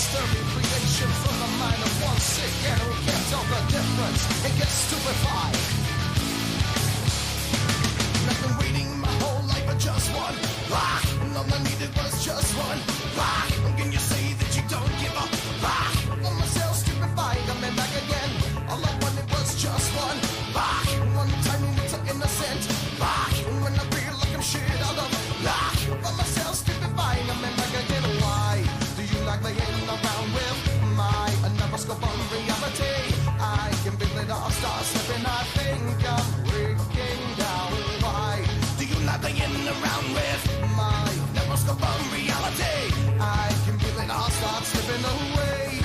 disturbing creation from the mind of one sick and who can't tell the difference and gets stupefied. And I've been waiting my whole life for just one rock, and all I needed was just one rock. How can you say that you don't give a rock? I want myself stupefied, I'm back again. All I wanted was just one rock, one tiny little innocent rock. And when I feel like I'm shit out of rock, I want myself stupefied, I'm back again. Why do you like laying around with my another scope on reality? I can feel it all start slipping, I think I'm breaking down. Why do you like laying around with my never scope on reality? I can feel it all start slipping away.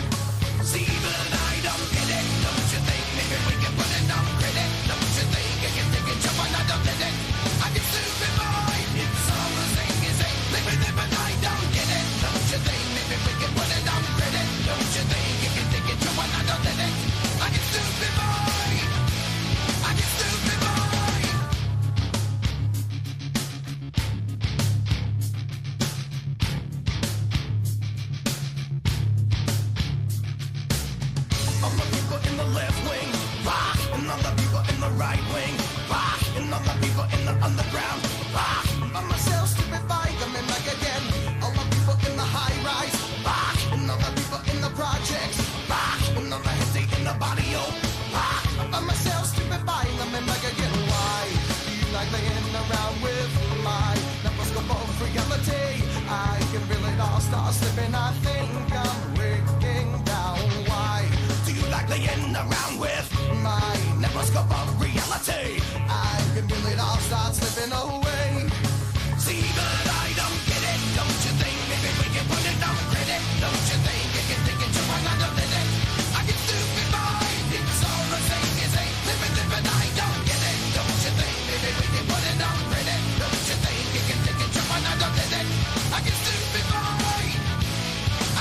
See, but I don't get it. Don't you think maybe we can put it on credit? Don't you think I can take it, jump on, I don't let it. I can stupid boy. It's all the same as it. Living it, but I don't get it. Don't you think maybe we can put it on credit? Don't you think you can take it, jump on, I don't let it. I can stupid boy. I can stupid boy. All the people in the left wing rock, and all the people in the right wing rock, and all the people in the underground rock. By myself stupefied, I'm back again. All the people in the high rise rock, and all the people in the projects rock, and all the heads in the body rock. By myself stupefied, I'm back again. Why do you like laying around with my microscope of reality? I can feel it all start slipping, I think I'm breaking down. Why do you like laying around with my microscope of reality? I can feel it all start slipping away. See, but I don't get it. Don't you think maybe we can put it on credit? Don't you think you can take it to another minute? I can stupid boy. It's all the same as it. Living it, but I don't get it. Don't you think maybe we can put it on credit? Don't you think you can take it to another minute? I can stupid boy. I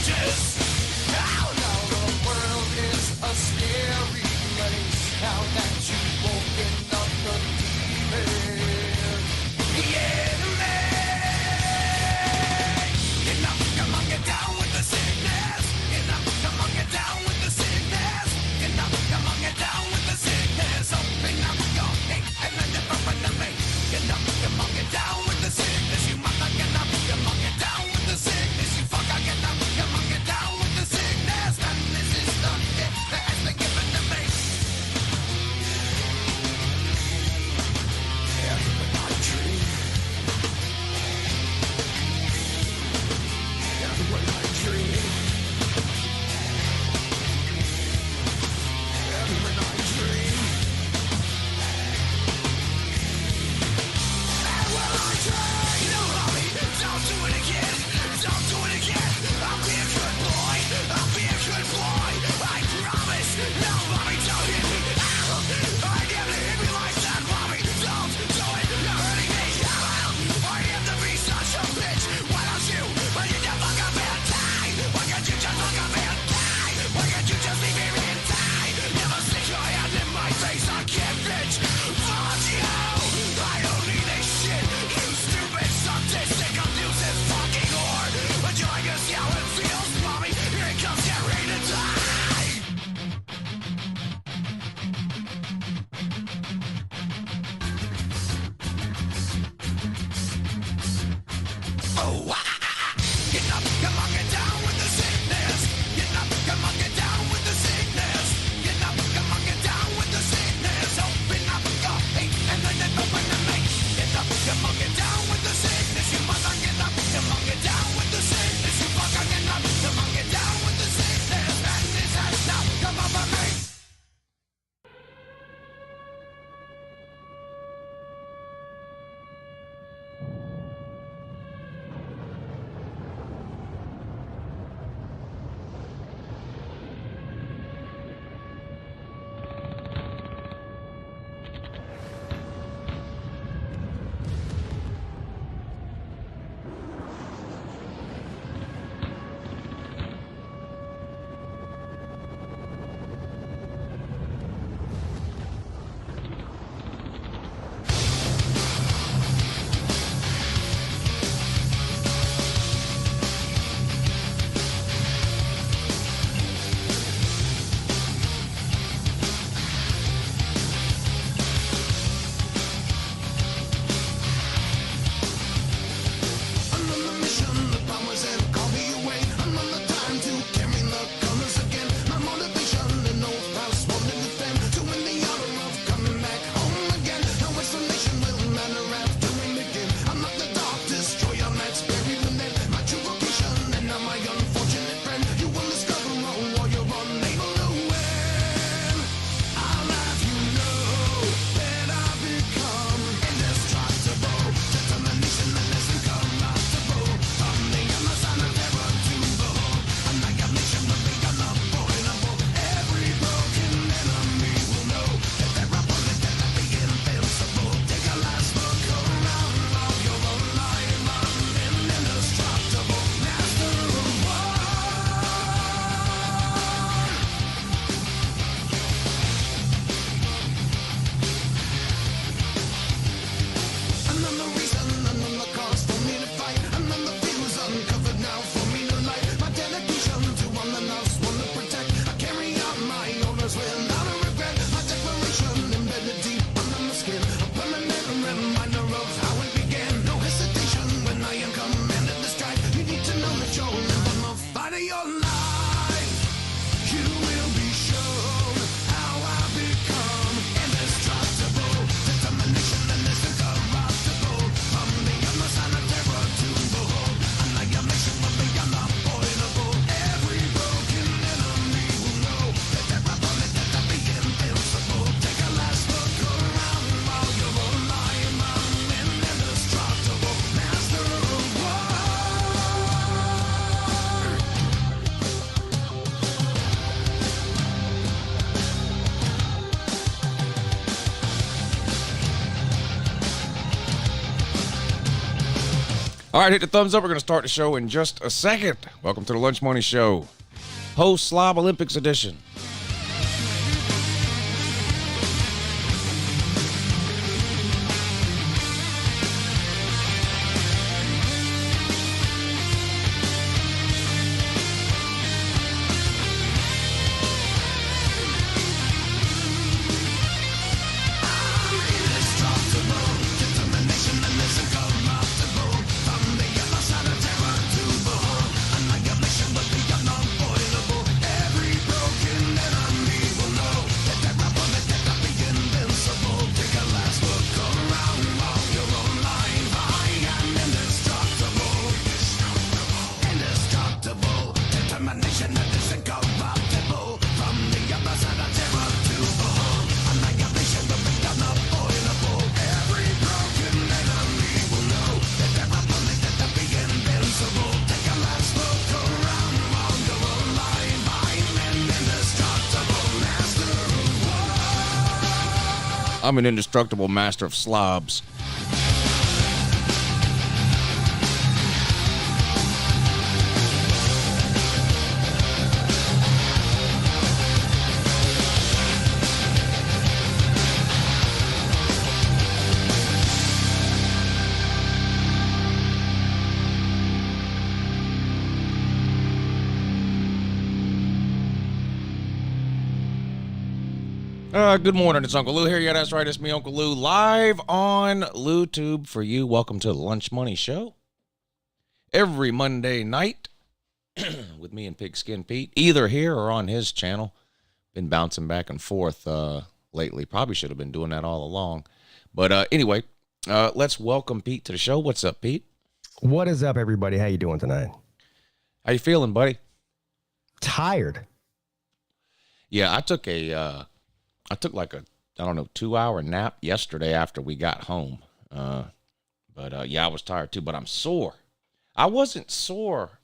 bitches. Now the world is a scary place. Now that you've woken up the demon, the enemy. Get up, come on, get down with the sickness. Get up, come on, get down with the sickness. Get up, come on, get down with the sickness. Open up your hate and let it burn to me. Get up, come on, get down with the sickness. You mother, get up, come on, get down with the sickness. You fucker, get up, come on, get down with the sickness. And this is the gift that has been given to me. All right, hit the thumbs up. We're going to start the show in just a second. Welcome to the Lunch Money Show, post Slob Olympics edition. I'm an indestructible master of slobs. Good morning, it's Uncle Lou here. Yeah, that's right, it's me, Uncle Lou, live on LouTube for you. Welcome to the Lunch Money Show. Every Monday night with me and Pigskin Pete, either here or on his channel. Been bouncing back and forth lately. Probably should have been doing that all along. But anyway, let's welcome Pete to the show. What's up, Pete? What is up, everybody? How you doing tonight? How you feeling, buddy? Tired. Yeah, I took like a, 2-hour nap yesterday after we got home. But yeah, I was tired too, but I'm sore. I wasn't sore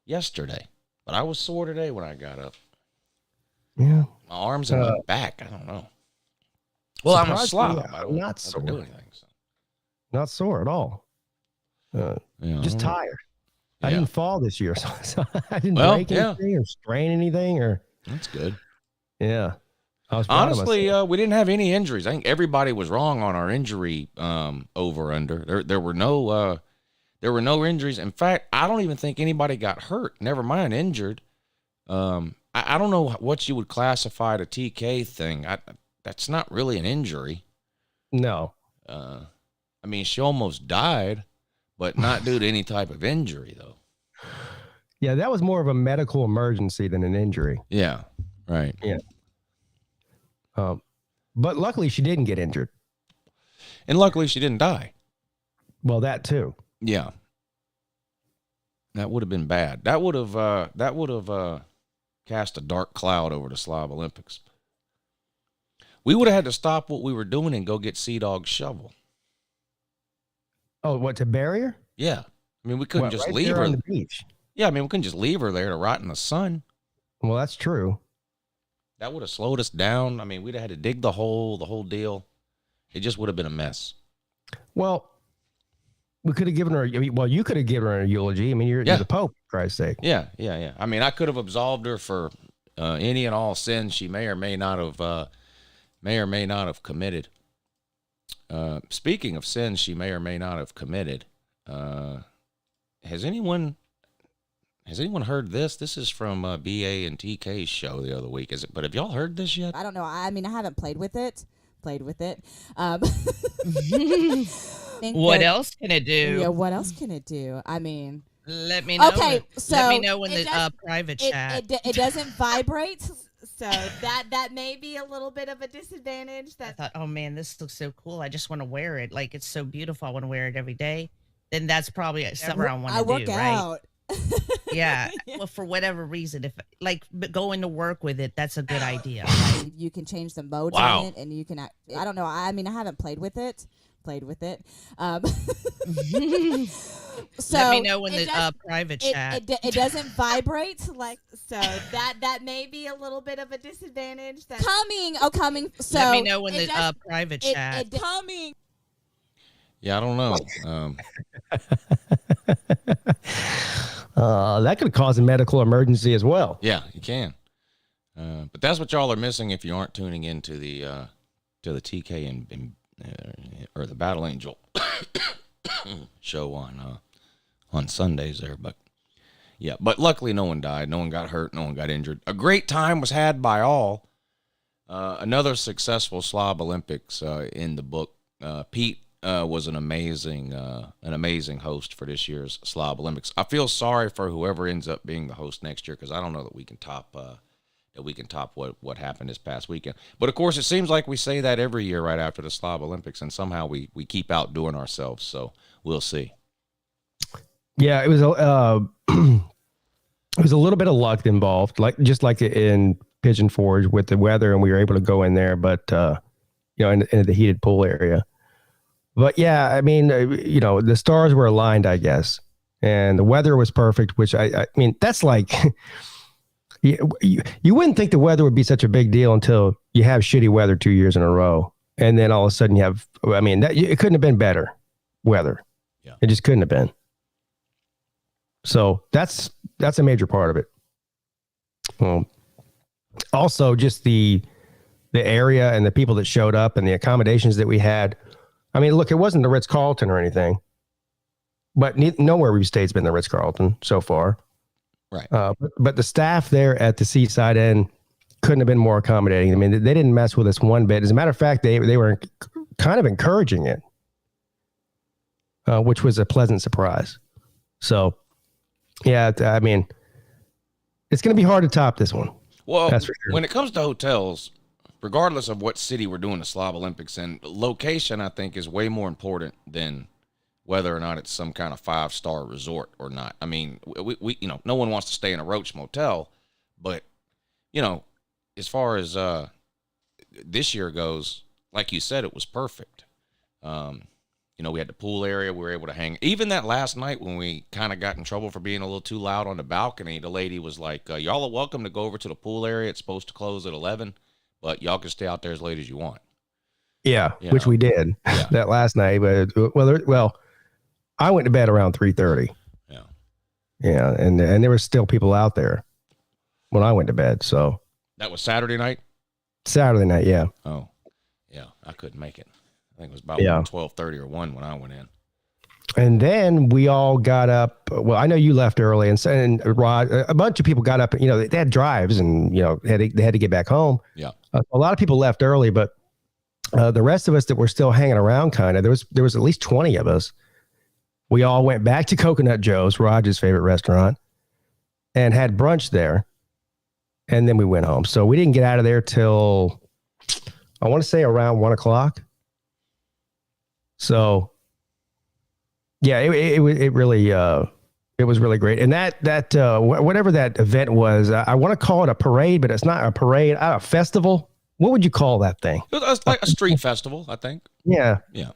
yesterday, but I was sore today when I got up. Yeah. My arms and my back, I don't know. Well, I'm a slob. I don't not sore. do anything. So. Not sore at all. Just tired. Yeah. I didn't fall this year, so I didn't break anything or strain anything. That's good. Yeah. Honestly, we didn't have any injuries. I think everybody was wrong on our injury over under. There were no injuries. In fact, I don't even think anybody got hurt. Never mind injured. I don't know what you would classify the TK thing. That's not really an injury. No. I mean, she almost died, but not due to any type of injury, though. Yeah, that was more of a medical emergency than an injury. Yeah, right. Yeah. But luckily she didn't get injured. And luckily she didn't die. Well, that too. Yeah. That would have been bad. That would have cast a dark cloud over the Slob Olympics. We would have had to stop what we were doing and go get Sea Dog's shovel. Oh, what, to bury her? Yeah. I mean, we couldn't just leave her on the beach. Yeah, I mean, we couldn't just leave her there to rot in the sun. Well, that's true. That would have slowed us down. I mean, we'd have had to dig the whole deal. It just would have been a mess. Well, we could have given her, you could have given her a eulogy. I mean, you're the Pope, for Christ's sake. Yeah. I mean, I could have absolved her for any and all sins she may or may not have committed. Speaking of sins she may or may not have committed, has anyone heard this? This is from BA and TK's show the other week. But have y'all heard this yet? I don't know. I mean, I haven't played with it. What else can it do? Yeah, what else can it do? I mean, let me know. Okay, so let me know in the private chat. It doesn't vibrate, so that may be a little bit of a disadvantage. I thought, oh man, this looks so cool. I just want to wear it. Like, it's so beautiful. I want to wear it every day. Then that's probably something I want to do. I work out. Right? Yeah. Well, for whatever reason, if going to work with it, that's a good idea. Right? You can change the modes on it, and you can. I don't know. I mean, I haven't played with it. So let me know in the private chat. It doesn't vibrate, so that may be a little bit of a disadvantage. Coming. So let me know in the private chat. Coming. Yeah, I don't know. That could cause a medical emergency as well. Yeah, you can. But that's what y'all are missing if you aren't tuning into the TK and or the Battle Angel show on Sundays there. But yeah, but luckily no one died, no one got hurt, no one got injured. A great time was had by all. Another successful Slob Olympics in the book. Pete was an amazing host for this year's Slob Olympics. I feel sorry for whoever ends up being the host next year because I don't know that we can top what happened this past weekend. But of course, it seems like we say that every year right after the Slob Olympics, and somehow we keep outdoing ourselves. So we'll see. Yeah, it was it was a little bit of luck involved, just like in Pigeon Forge with the weather, and we were able to go in there, but in the heated pool area. But yeah, I mean, the stars were aligned, I guess, and the weather was perfect. Which I mean, that's like you wouldn't think the weather would be such a big deal until you have shitty weather 2 years in a row, and then all of a sudden you have. I mean, it couldn't have been better weather. Yeah, it just couldn't have been. So that's a major part of it. Also, just the area and the people that showed up and the accommodations that we had. I mean, look, it wasn't the Ritz-Carlton or anything, but nowhere we've stayed's been the Ritz-Carlton so far. Right. But the staff there at the Seaside Inn couldn't have been more accommodating. I mean, they didn't mess with us one bit. As a matter of fact, they were kind of encouraging it, which was a pleasant surprise. So, yeah, I mean, it's going to be hard to top this one. Well, that's for sure. When it comes to hotels, regardless of what city we're doing the Slob Olympics in, location, I think, is way more important than whether or not it's some kind of 5-star resort or not. I mean, we no one wants to stay in a Roach Motel, but, as far as this year goes, like you said, it was perfect. We had the pool area. We were able to hang. Even that last night when we kind of got in trouble for being a little too loud on the balcony, the lady was like, y'all are welcome to go over to the pool area. It's supposed to close at 11, but y'all can stay out there as late as you want. Yeah, which we did that last night. But well, I went to bed around 3:30. Yeah. Yeah, and there were still people out there when I went to bed. So that was Saturday night? Saturday night, yeah. Oh, yeah, I couldn't make it. I think it was about 12:30 or 1 when I went in. And then we all got up. Well, I know you left early, and Rod, a bunch of people got up. They had drives, and they had to get back home. Yeah, a lot of people left early, but the rest of us that were still hanging around, there was at least 20 of us. We all went back to Coconut Joe's, Rod's favorite restaurant, and had brunch there. And then we went home. So we didn't get out of there till I want to say around 1 o'clock. So, yeah, it really it was really great. And that whatever that event was, I want to call it a parade, but it's not a parade, a festival. What would you call that thing? It was like a street festival, I think. Yeah, yeah.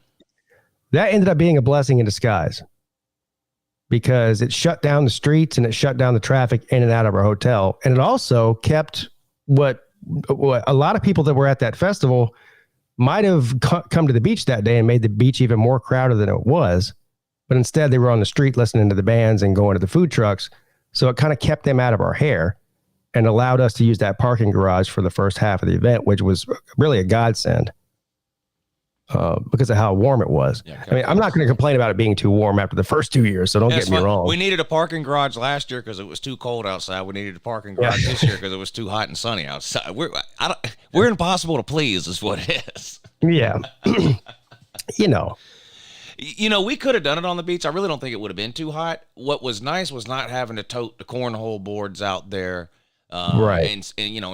That ended up being a blessing in disguise because it shut down the streets and it shut down the traffic in and out of our hotel, and it also kept what a lot of people that were at that festival might have come to the beach that day and made the beach even more crowded than it was. But instead they were on the street listening to the bands and going to the food trucks. So it kind of kept them out of our hair and allowed us to use that parking garage for the first half of the event, which was really a godsend because of how warm it was. Yeah, I mean, I'm not going to complain about it being too warm after the first 2 years. So don't get me wrong. We needed a parking garage last year because it was too cold outside. We needed a parking garage this year because it was too hot and sunny outside. We're impossible to please is what it is. Yeah. We could have done it on the beach. I really don't think it would have been too hot. What was nice was not having to tote the cornhole boards out there. Right. And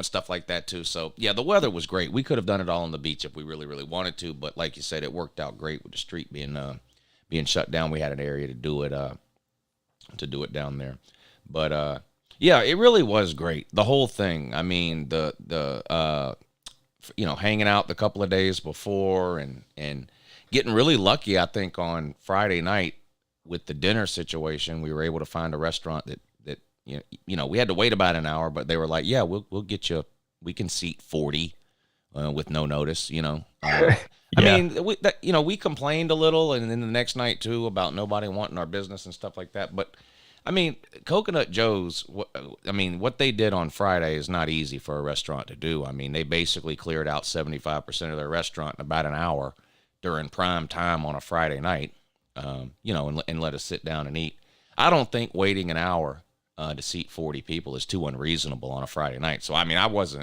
stuff like that too. So yeah, the weather was great. We could have done it all on the beach if we really, really wanted to, but like you said, it worked out great with the street being shut down. We had an area to do it down there. But yeah, it really was great. The whole thing. I mean, the hanging out the couple of days before and getting really lucky, I think, on Friday night with the dinner situation. We were able to find a restaurant that we had to wait about an hour, but they were like, yeah, we'll get you, we can seat 40 with no notice, I Yeah. mean, we complained a little, and then the next night too about nobody wanting our business and stuff like that. But I mean, Coconut Joe's. What they did on Friday is not easy for a restaurant to do. I mean, they basically cleared out 75% of their restaurant in about an hour during prime time on a Friday night. And let us sit down and eat. I don't think waiting an hour to seat 40 people is too unreasonable on a Friday night. So I mean, I was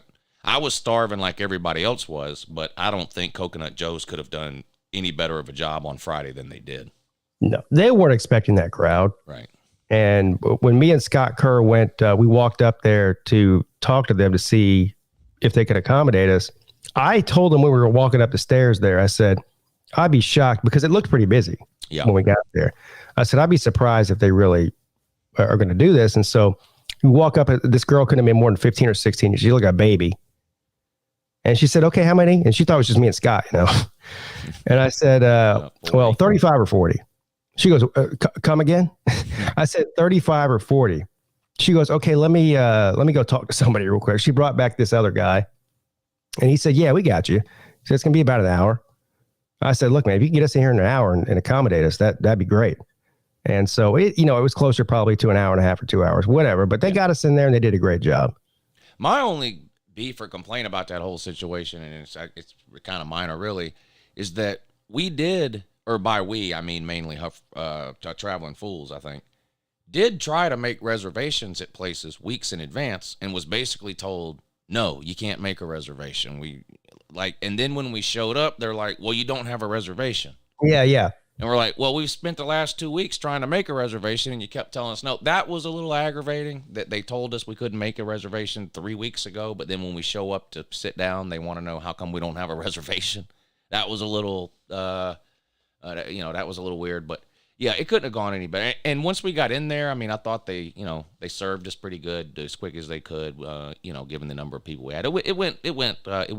starving like everybody else was, but I don't think Coconut Joe's could have done any better of a job on Friday than they did. No, they weren't expecting that crowd. Right. And when me and Scott Kerr went, we walked up there to talk to them to see if they could accommodate us. I told them when we were walking up the stairs there, I said, I'd be shocked because it looked pretty busy when we got there. I said, I'd be surprised if they really are going to do this. And so we walk up, this girl couldn't have been more than 15 or 16. She looked like a baby. And she said, okay, how many? And she thought it was just me and Scott, And I said, 35 or 40. She goes, come again? I said 35 or 40. She goes, okay, let me go talk to somebody real quick. She brought back this other guy and he said, yeah, we got you. She said, it's going to be about an hour. I said, look, man, if you can get us in here in an hour and accommodate us, that'd be great. And so it was closer probably to an hour and a half or 2 hours, whatever, but they got us in there and they did a great job. My only beef or complaint about that whole situation, and it's kind of minor really, is that we did, or by we, I mean mainly Traveling Fools, I think, did try to make reservations at places weeks in advance and was basically told, no, you can't make a reservation. And then when we showed up, they're like, well, you don't have a reservation. Yeah. And we're like, well, we've spent the last 2 weeks trying to make a reservation, and you kept telling us no. That was a little aggravating that they told us we couldn't make a reservation 3 weeks ago, but then when we show up to sit down, they want to know how come we don't have a reservation. That was a little, that was a little weird, but yeah, it couldn't have gone any better. And once we got in there, I mean, I thought they served us pretty good, as quick as they could, given the number of people we had. It went.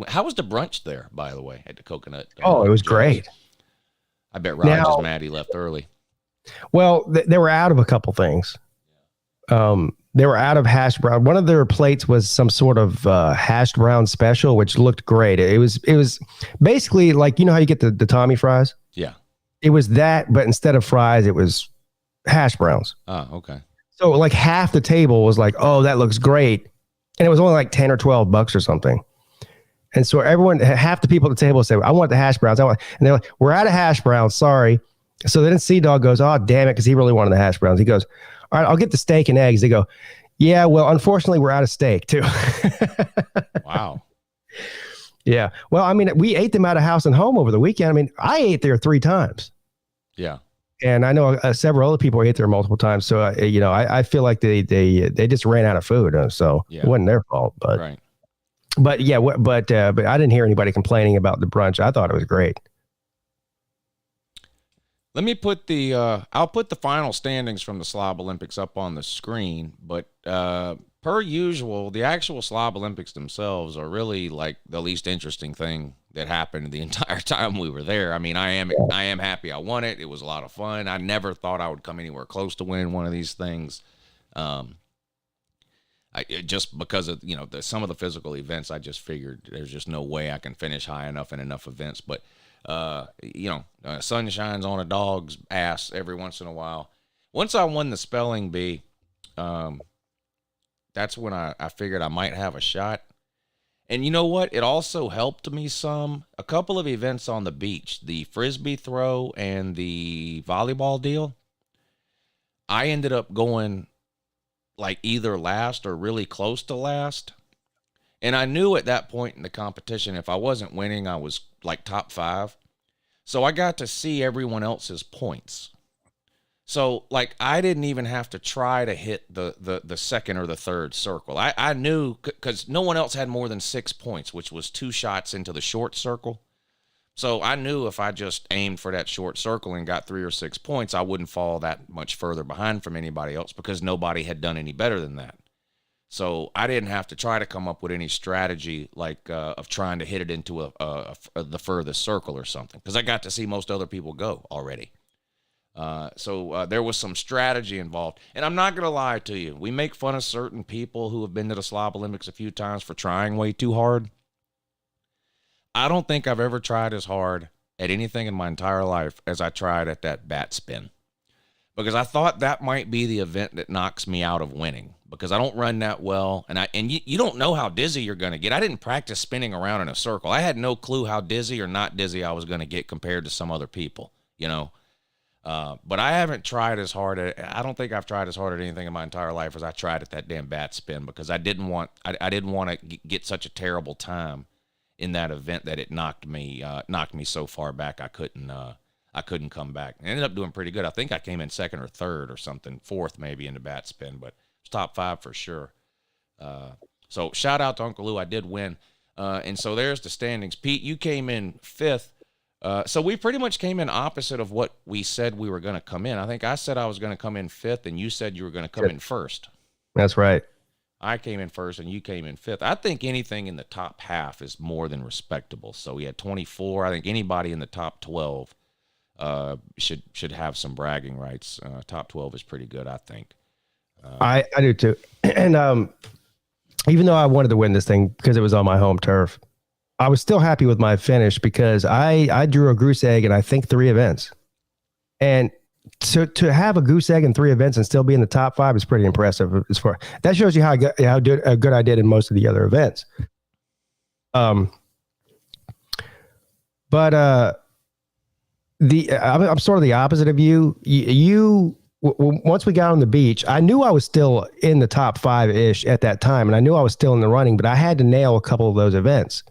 How was the brunch there, by the way, at the Coconut? It was great. I bet Raj is mad he left early. Well, they were out of a couple things. They were out of hash brown. One of their plates was some sort of hashed brown special, which looked great. It was basically like, how you get the Tommy fries? Yeah. It was that, but instead of fries, it was hash browns. Oh, okay. So like half the table was like, oh, that looks great. And it was only like 10 or 12 bucks or something. And so half the people at the table said, I want the hash browns. And they're like, we're out of hash browns. Sorry. So then Sea-Dog goes, oh, damn it. Because he really wanted the hash browns. He goes, all right, I'll get the steak and eggs. They go, yeah, well, unfortunately, we're out of steak too. Wow. Yeah. Well, I mean, we ate them out of House and Home over the weekend. I mean, I ate there 3 times. Yeah. And I know several other people ate there multiple times. So, I feel like they just ran out of food. So it wasn't their fault. But right. But yeah, but I didn't hear anybody complaining about the brunch. I thought it was great. Let me put I'll put the final standings from the Slob Olympics up on the screen, but per usual, the actual Slob Olympics themselves are really like the least interesting thing that happened the entire time we were there. I mean, I am happy I won it. It was a lot of fun. I never thought I would come anywhere close to winning one of these things. Just because of some of the physical events, I just figured there's just no way I can finish high enough in enough events. But sun shines on a dog's ass every once in a while. Once I won the spelling bee, that's when I figured I might have a shot. And you know what? It also helped me a couple of events on the beach, the frisbee throw and the volleyball deal. I ended up going like either last or really close to last. And I knew at that point in the competition, if I wasn't winning, I was like top 5. So I got to see everyone else's points. So like I didn't even have to try to hit the second or the third circle. I knew because no one else had more than 6 points, which was 2 shots into the short circle. So I knew if I just aimed for that short circle and got 3 or 6 points, I wouldn't fall that much further behind from anybody else because nobody had done any better than that. So I didn't have to try to come up with any strategy like of trying to hit it into the furthest circle or something because I got to see most other people go already. So there was some strategy involved. And I'm not going to lie to you. We make fun of certain people who have been to the Slob Olympics a few times for trying way too hard. I don't think I've ever tried as hard at anything in my entire life as I tried at that bat spin, because I thought that might be the event that knocks me out of winning, because I don't run that well. And you don't know how dizzy you're going to get. I didn't practice spinning around in a circle. I had no clue how dizzy or not dizzy I was going to get compared to some other people, you know. But I haven't tried as hard. I don't think I've tried as hard at anything in my entire life as I tried at that damn bat spin, because I didn't want to get such a terrible time in that event that it knocked me so far back I couldn't come back. I ended up doing pretty good. I think I came in second or third or something, fourth maybe in the bat spin, but it's top 5 for sure. So shout out to Uncle Lou. I did win. And so there's the standings. Pete, you came in 5th. So we pretty much came in opposite of what we said we were going to come in. I think I said I was going to come in 5th, and you said you were going to come in 1st. That's right. I came in 1st, and you came in 5th. I think anything in the top half is more than respectable. So we had 24. I think anybody in the top 12 should have some bragging rights. Top 12 is pretty good, I think. I do too. And even though I wanted to win this thing because it was on my home turf, I was still happy with my finish because I drew a goose egg in I think 3 events. And to have a goose egg in 3 events and still be in the top 5 is pretty impressive. That shows you how good I did in most of the other events. I'm sort of the opposite of you. Once we got on the beach, I knew I was still in the top 5-ish at that time, and I knew I was still in the running, but I had to nail a couple of those events.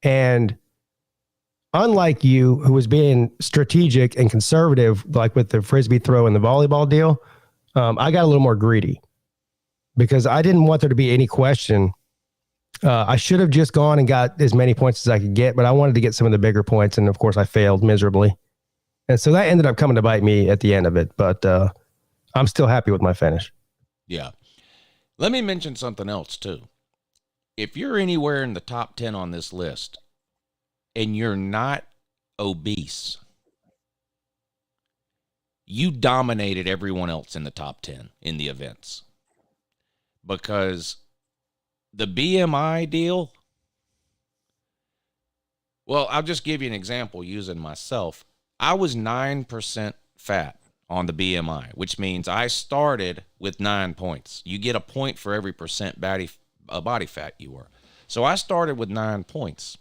And unlike you, who was being strategic and conservative, like with the frisbee throw and the volleyball deal, I got a little more greedy because I didn't want there to be any question. I should have just gone and got as many points as I could get, but I wanted to get some of the bigger points. And of course I failed miserably. And so that ended up coming to bite me at the end of it, but I'm still happy with my finish. Yeah. Let me mention something else too. If you're anywhere in the top 10 on this list and you're not obese, you dominated everyone else in the top 10 in the events, because the BMI deal, well, I'll just give you an example using myself. I was 9% fat on the BMI, which means I started with 9 points. You get a point for every percent body fat you were. So I started with 9 points.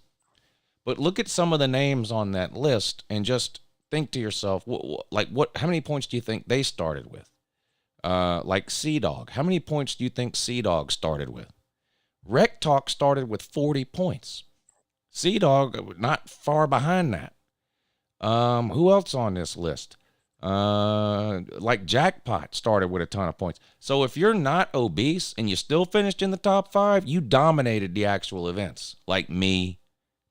But look at some of the names on that list and just think to yourself, how many points do you think they started with? Like Sea Dog. How many points do you think Sea Dog started with? Rec Talk started with 40 points. Sea Dog, not far behind that. Who else on this list? Like Jackpot started with a ton of points. So if you're not obese and you still finished in the top 5, you dominated the actual events. Like me,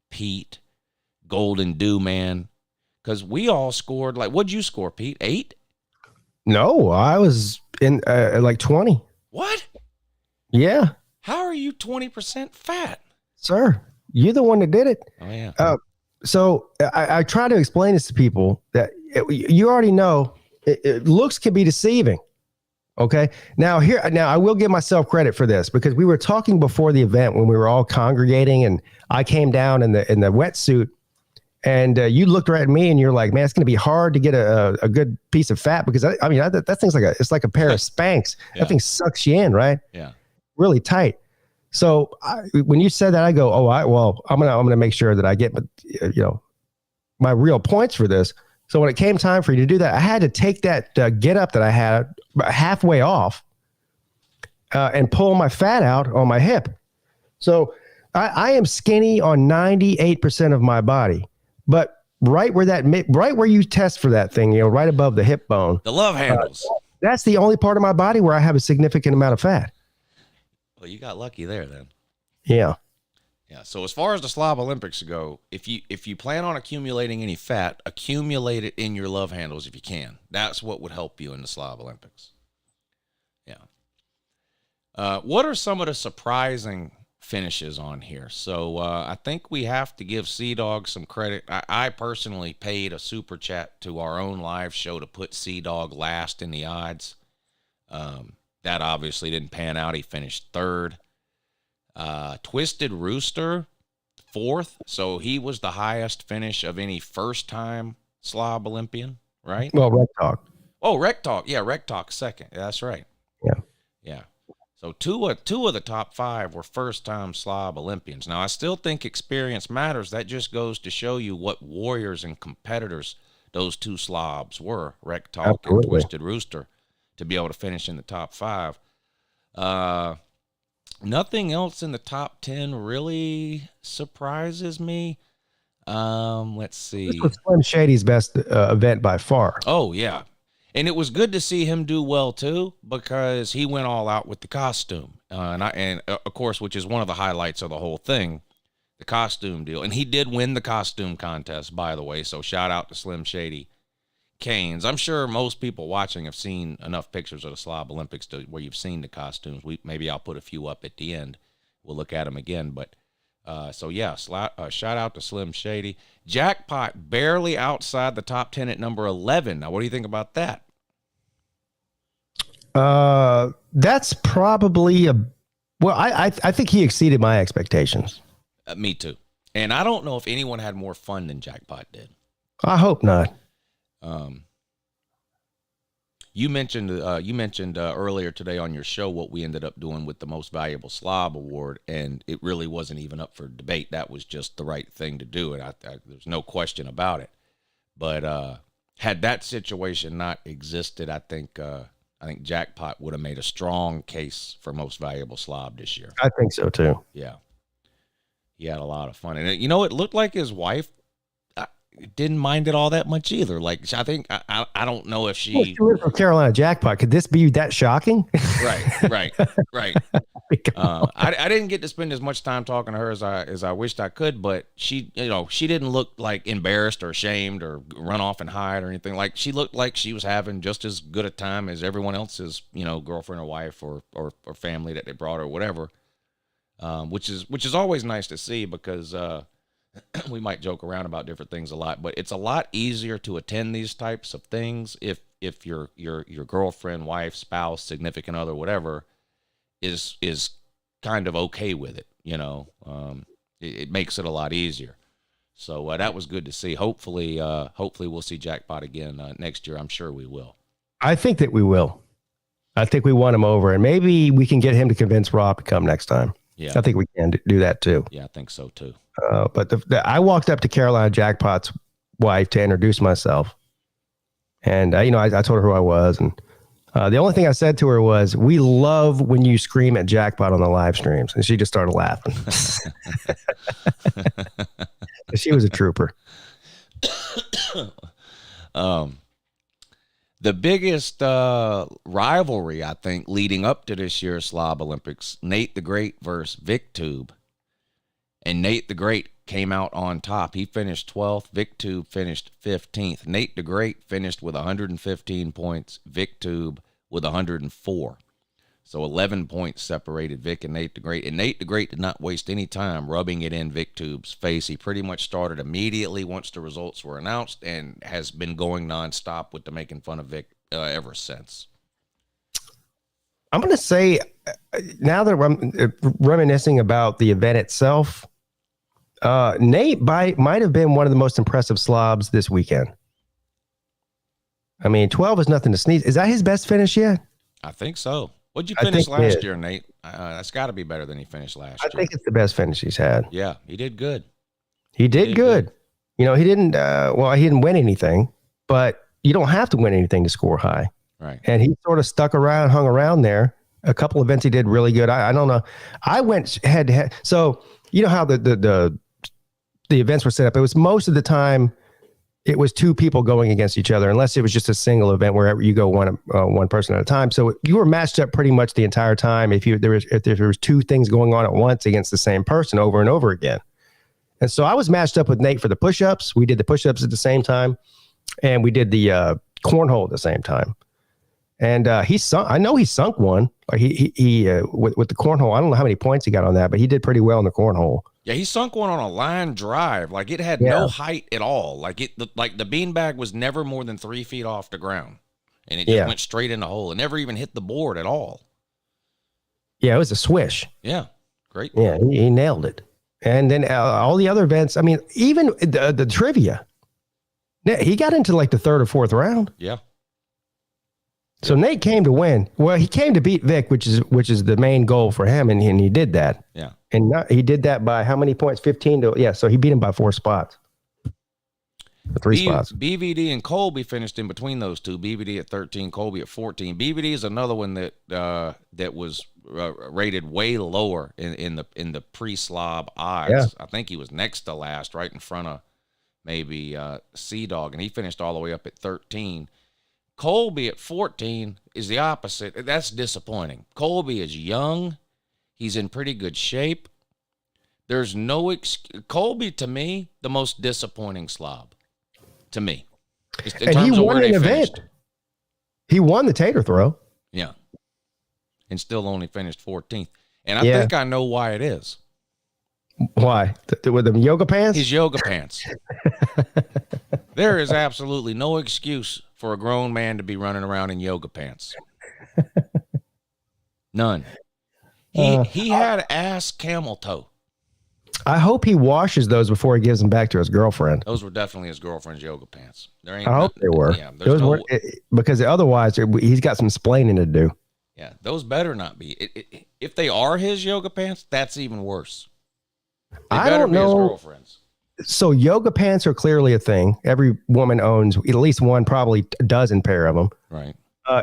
Pete, Golden Dew Man. Because we all scored, like, what'd you score, Pete? 8? No, I was in like 20. What? Yeah. How are you 20% fat? Sir, you're the one that did it. Oh, yeah. So I try to explain this to people that you already know looks can be deceiving. Okay. Now I will give myself credit for this because we were talking before the event when we were all congregating and I came down in the wetsuit and you looked right at me and you're like, man, it's going to be hard to get a good piece of fat because that thing's like a pair of Spanx. Yeah. That thing sucks you in, right? Yeah. Really tight. So when you said that, I go, I'm gonna make sure that I get, my real points for this. So when it came time for you to do that, I had to take that get up that I had halfway off and pull my fat out on my hip. So I am skinny on 98% of my body, but right where you test for that thing, right above the hip bone, The love handles. that's the only part of my body where I have a significant amount of fat. Well, you got lucky there then. Yeah. Yeah. So as far as the Slob Olympics go, if you plan on accumulating any fat, accumulate it in your love handles if you can. That's what would help you in the Slob Olympics. Yeah. What are some of the surprising finishes on here? So I think we have to give Sea Dog some credit. I personally paid a super chat to our own live show to put Sea Dog last in the odds. That obviously didn't pan out. He finished 3rd. Twisted Rooster, fourth, so he was the highest finish of any first-time Slob Olympian, right? Well, Red Talk. Oh, Rec Talk. Yeah, Rec Talk second. Yeah, that's right. Yeah. Yeah. So two of the top 5 were first-time Slob Olympians. Now, I still think experience matters. That just goes to show you what warriors and competitors those 2 Slobs were, Rec Talk and Absolutely. Twisted Rooster, to be able to finish in the top 5. Nothing else in the top 10 really surprises me. Let's see. This was Slim Shady's best event by far. Oh, yeah. And it was good to see him do well too, because he went all out with the costume, and of course, which is one of the highlights of the whole thing, the costume deal. And he did win the costume contest, by the way. So shout out to Slim Shady Canes. I'm sure most people watching have seen enough pictures of the Slob Olympics where you've seen the costumes. Maybe I'll put a few up at the end. We'll look at them again, but. So yeah, shout out to Slim Shady. Jackpot barely outside the top 10 at number 11. Now, what do you think about that? That's probably I think he exceeded my expectations. Me too. And I don't know if anyone had more fun than Jackpot did. I hope not. You mentioned earlier today on your show what we ended up doing with the Most Valuable Slob Award, and it really wasn't even up for debate. That was just the right thing to do, and there's no question about it. But had that situation not existed, I think Jackpot would have made a strong case for Most Valuable Slob this year. I think so too. Yeah, he had a lot of fun, and it looked like his wife didn't mind it all that much either. Like, I think I don't know if she went for Carolina Jackpot. Could this be that shocking? Right. I didn't get to spend as much time talking to her as I wished I could, but she didn't look like embarrassed or ashamed or run off and hide or anything. Like, she looked like she was having just as good a time as everyone else's, girlfriend or wife or family that they brought or whatever. Which is always nice to see, because we might joke around about different things a lot, but it's a lot easier to attend these types of things if your girlfriend, wife, spouse, significant other, whatever, is kind of okay with it. It makes it a lot easier. So that was good to see. Hopefully we'll see Jackpot again next year. I'm sure we will. I think that we will. I think we won him over, and maybe we can get him to convince Rob to come next time. Yeah, I think we can do that too. Yeah, I think so too. But I walked up to Carolina Jackpot's wife to introduce myself, and I told her who I was, and the only thing I said to her was, "We love when you scream at Jackpot on the live streams," and she just started laughing. She was a trooper. The biggest rivalry, I think, leading up to this year's Slob Olympics, Nate the Great versus VicTube. And Nate the Great came out on top. He finished 12th. VicTube finished 15th. Nate the Great finished with 115 points. VicTube with 104. So 11 points separated Vic and Nate the Great. And Nate the Great did not waste any time rubbing it in VicTube's face. He pretty much started immediately once the results were announced, and has been going nonstop with the making fun of Vic ever since. I'm going to say, now that I'm reminiscing about the event itself, Nate might have been one of the most impressive slobs this weekend. I mean, 12 is nothing to sneeze. Is that his best finish yet? I think so. What'd you finish last year, Nate? That's got to be better than he finished last year. I think it's the best finish he's had. Yeah, he did good. He did good. He didn't. He didn't win anything, but you don't have to win anything to score high. Right. And he sort of hung around there. A couple events he did really good. I don't know. I went head to head. So you know how the events were set up. It was most of the time, it was 2 people going against each other, unless it was just a single event where you go one person at a time. So you were matched up pretty much the entire time. If there was 2 things going on at once against the same person over and over again. And so I was matched up with Nate for the push-ups. We did the push-ups at the same time, and we did the cornhole at the same time. And I know he sunk one. He with the cornhole. I don't know how many points he got on that, but he did pretty well in the cornhole. Yeah, he sunk one on a line drive. Like, it had no height at all. Like the beanbag was never more than 3 feet off the ground, and it just went straight in the hole. It never even hit the board at all. Yeah, it was a swish. Yeah, great. Yeah, he nailed it. And then all the other events. I mean, even the trivia. He got into like the third or fourth round. Yeah. So Nate came to win. Well, he came to beat Vic, which is the main goal for him, and he did that. Yeah. And he did that by how many points? 15 to, yeah. So he beat him by 4 spots. 3 spots. BVD and Colby finished in between those two. BVD at 13, Colby at 14. BVD is another one that was rated way lower in the pre-slob odds. Yeah. I think he was next to last, right in front of maybe Sea Dog, and he finished all the way up at 13. Colby at 14 is the opposite. That's disappointing. Colby is young. He's in pretty good shape. There's no Colby, to me, the most disappointing slob. To me. In And he terms of won where an they event. finished. He won the tater throw. Yeah. And still only finished 14th. And I Yeah. think I know why it is. Why? With the yoga pants? His yoga pants. There is absolutely no excuse for a grown man to be running around in yoga pants. None. He had ass camel toe. I hope he washes those before he gives them back to his girlfriend. Those were definitely his girlfriend's yoga pants. There ain't I hope they were. Yeah, there's Those no, were because otherwise he's got some splaining to do. yeah, those better not be. If they are his yoga pants, that's even worse. They I better don't be his know. girlfriend's. So yoga pants are clearly a thing. Every woman owns at least one, probably a dozen pair of them. Right.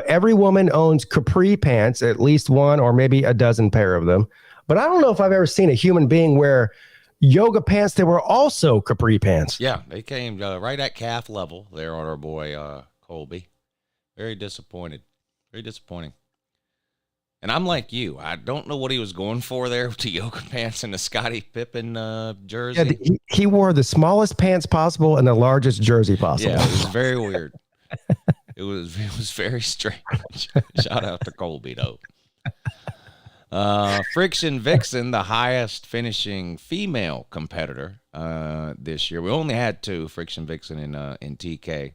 Every woman owns capri pants, at least one or maybe a dozen pair of them. But I don't know if I've ever seen a human being wear yoga pants that were also capri pants. Yeah, they came right at calf level there on our boy Colby. Very disappointed. Very disappointing. And I'm like you. I don't know what he was going for there with the yoga pants and the Scottie Pippen jersey. Yeah, he wore the smallest pants possible and the largest jersey possible. Yeah, it was very weird. It was very strange. Shout out to Colby though. Friction Vixen, the highest finishing female competitor this year. We only had 2, Friction Vixen in TK.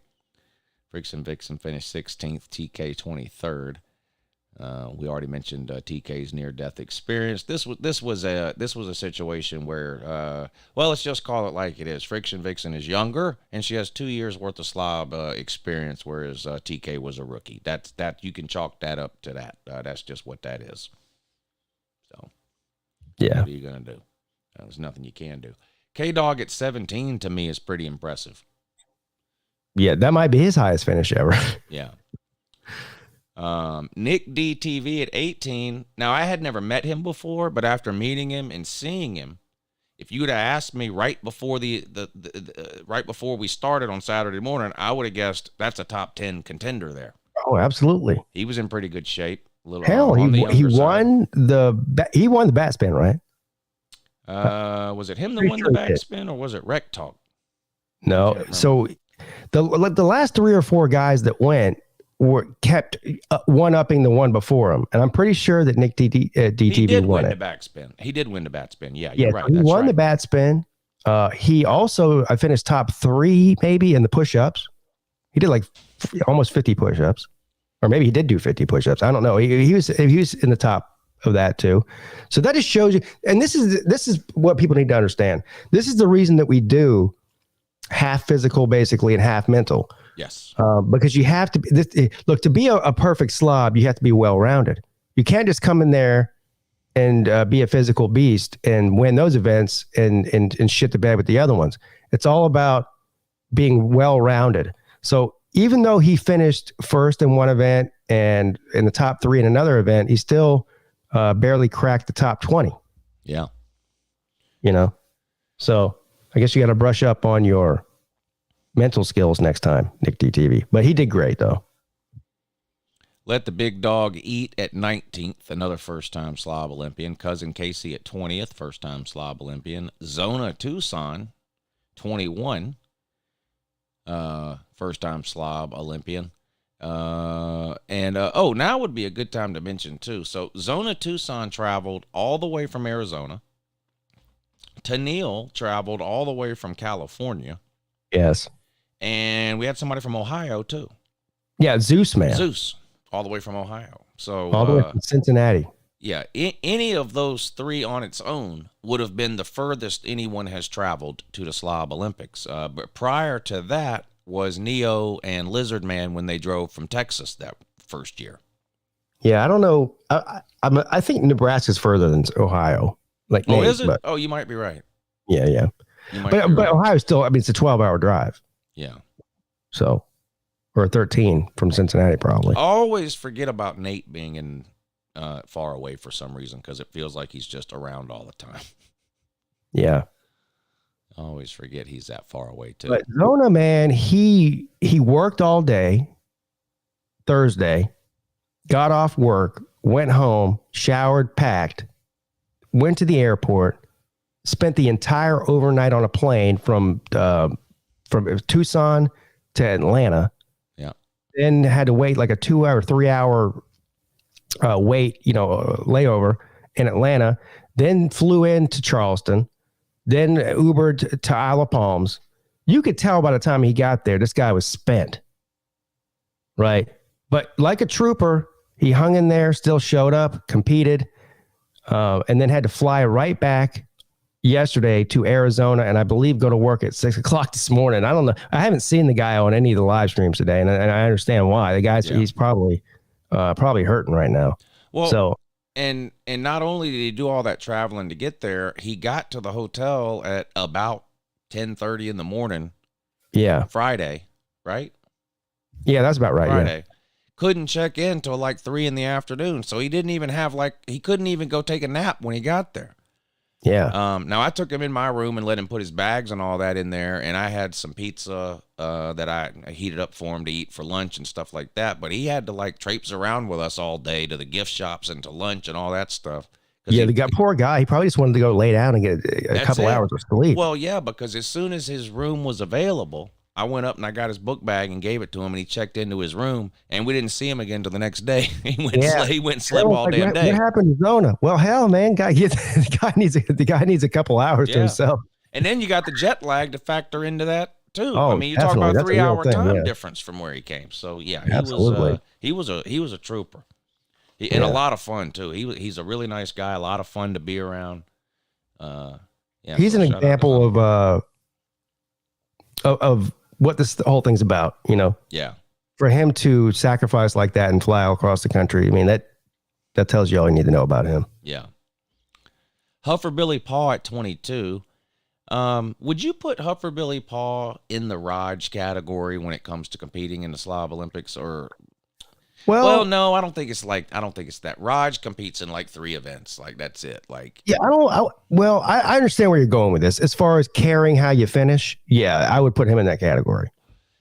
Friction Vixen finished 16th, TK 23rd. We already mentioned TK's near-death experience. This was a situation where, well, let's just call it like it is. Friction Vixen is younger, and she has 2 years worth of slob experience, whereas TK was a rookie. That you can chalk that up to that. That's just what that is. So, Yeah. what are you gonna do? There's nothing you can do. K Dog at 17 to me is pretty impressive. Yeah, that might be his highest finish ever. Yeah. Nick DTV at 18. Now, I had never met him before, but after meeting him and seeing him, if you would have asked me right before right before we started on Saturday morning, I would have guessed that's a top 10 contender there. Oh, absolutely. He was in pretty good shape. A little, Hell, on the he younger side. won the bat spin, right? Was it him that Pretty one sure the he did. backspin, or was it Rec Talk? No. remember. So the last 3 or 4 guys that went were kept one-upping the one before him, and I'm pretty sure that Nick DTV He did won win it. the backspin. He did win the bat spin. Yeah, Yeah, you're right. so he That's won right. the bat spin. He also finished top 3 maybe in the push-ups. He did like almost 50 push-ups, or maybe he did do 50 push-ups. I don't know. He was in the top of that too. So that just shows you. And this is what people need to understand. This is the reason that we do half physical basically and half mental. Yes. Because you have to look to be a perfect slob. You have to be well-rounded. You can't just come in there and be a physical beast and win those events and shit the bed with the other ones. It's all about being well-rounded. So even though he finished first in one event and in the top 3 in another event, he still barely cracked the top 20. Yeah. You know, so I guess you got to brush up on your mental skills next time, Nick DTV. But he did great though. Let the Big Dog Eat at 19th, another first-time Slob Olympian. Cousin Casey at 20th, first-time Slob Olympian. Zona Tucson, 21, first-time Slob Olympian. Now would be a good time to mention, too. So Zona Tucson traveled all the way from Arizona. Tennille traveled all the way from California. Yes. And we had somebody from Ohio, too. Yeah, Zeus man. Zeus. All the way from Ohio. So All the way from Cincinnati. Yeah, any of those three on its own would have been the furthest anyone has traveled to the Slob Olympics. But prior to that was Neo and Lizard Man when they drove from Texas that first year. Yeah, I don't know. I think Nebraska's further than Ohio. Like, Oh, Nate, is it? But, Oh, you might be right. yeah. You might But be right. Ohio still. I mean, it's a 12-hour drive. Yeah. So, or 13 from Cincinnati, probably. I always forget about Nate being in far away for some reason because it feels like he's just around all the time. Yeah. I always forget he's that far away too. But Zona, man, he worked all day Thursday, got off work, went home, showered, packed, went to the airport, spent the entire overnight on a plane from Tucson to Atlanta. Yeah. Then had to wait like a 2-hour, 3-hour layover in Atlanta. Then flew into Charleston. Then Ubered to Isle of Palms. You could tell by the time he got there, this guy was spent. Right. But like a trooper, he hung in there, still showed up, competed, and then had to fly right back yesterday to Arizona, and I believe go to work at 6:00 this morning. I don't know. I haven't seen the guy on any of the live streams today, and I understand why. The guy's he's probably hurting right now. Well, so and not only did he do all that traveling to get there, he got to the hotel at about 10:30 in the morning. Yeah. Friday, right? Yeah, that's about right. Friday. Yeah. Couldn't check in till like 3 p.m. So he didn't even have he couldn't even go take a nap when he got there. Yeah. Now I took him in my room and let him put his bags and all that in there, and I had some pizza that I heated up for him to eat for lunch and stuff like that. But he had to like traipse around with us all day to the gift shops and to lunch and all that stuff. Yeah, the poor guy, he probably just wanted to go lay down and get a couple hours of sleep. Well, yeah, because as soon as his room was available, I went up and I got his book bag and gave it to him, and he checked into his room, and we didn't see him again until the next day. He went and slept all damn day. What happened to Zona? Well, hell, man, the guy needs a couple hours to himself. And then you got the jet lag to factor into that too. Oh, I mean, you talk about a 3-hour time yeah. difference from where he came. So yeah, he was a trooper, and a lot of fun too. He's a really nice guy, a lot of fun to be around. He's an example of what this whole thing's about, Yeah. For him to sacrifice like that and fly all across the country, I mean, that tells you all you need to know about him. Yeah. Huffer Billy Paw at 22. Would you put Huffer Billy Paw in the Raj category when it comes to competing in the Slob Olympics, or? Well, no, I don't think it's that. Raj competes in like 3 events. Like, that's it. Like, yeah, I understand where you're going with this. As far as caring how you finish, yeah, I would put him in that category.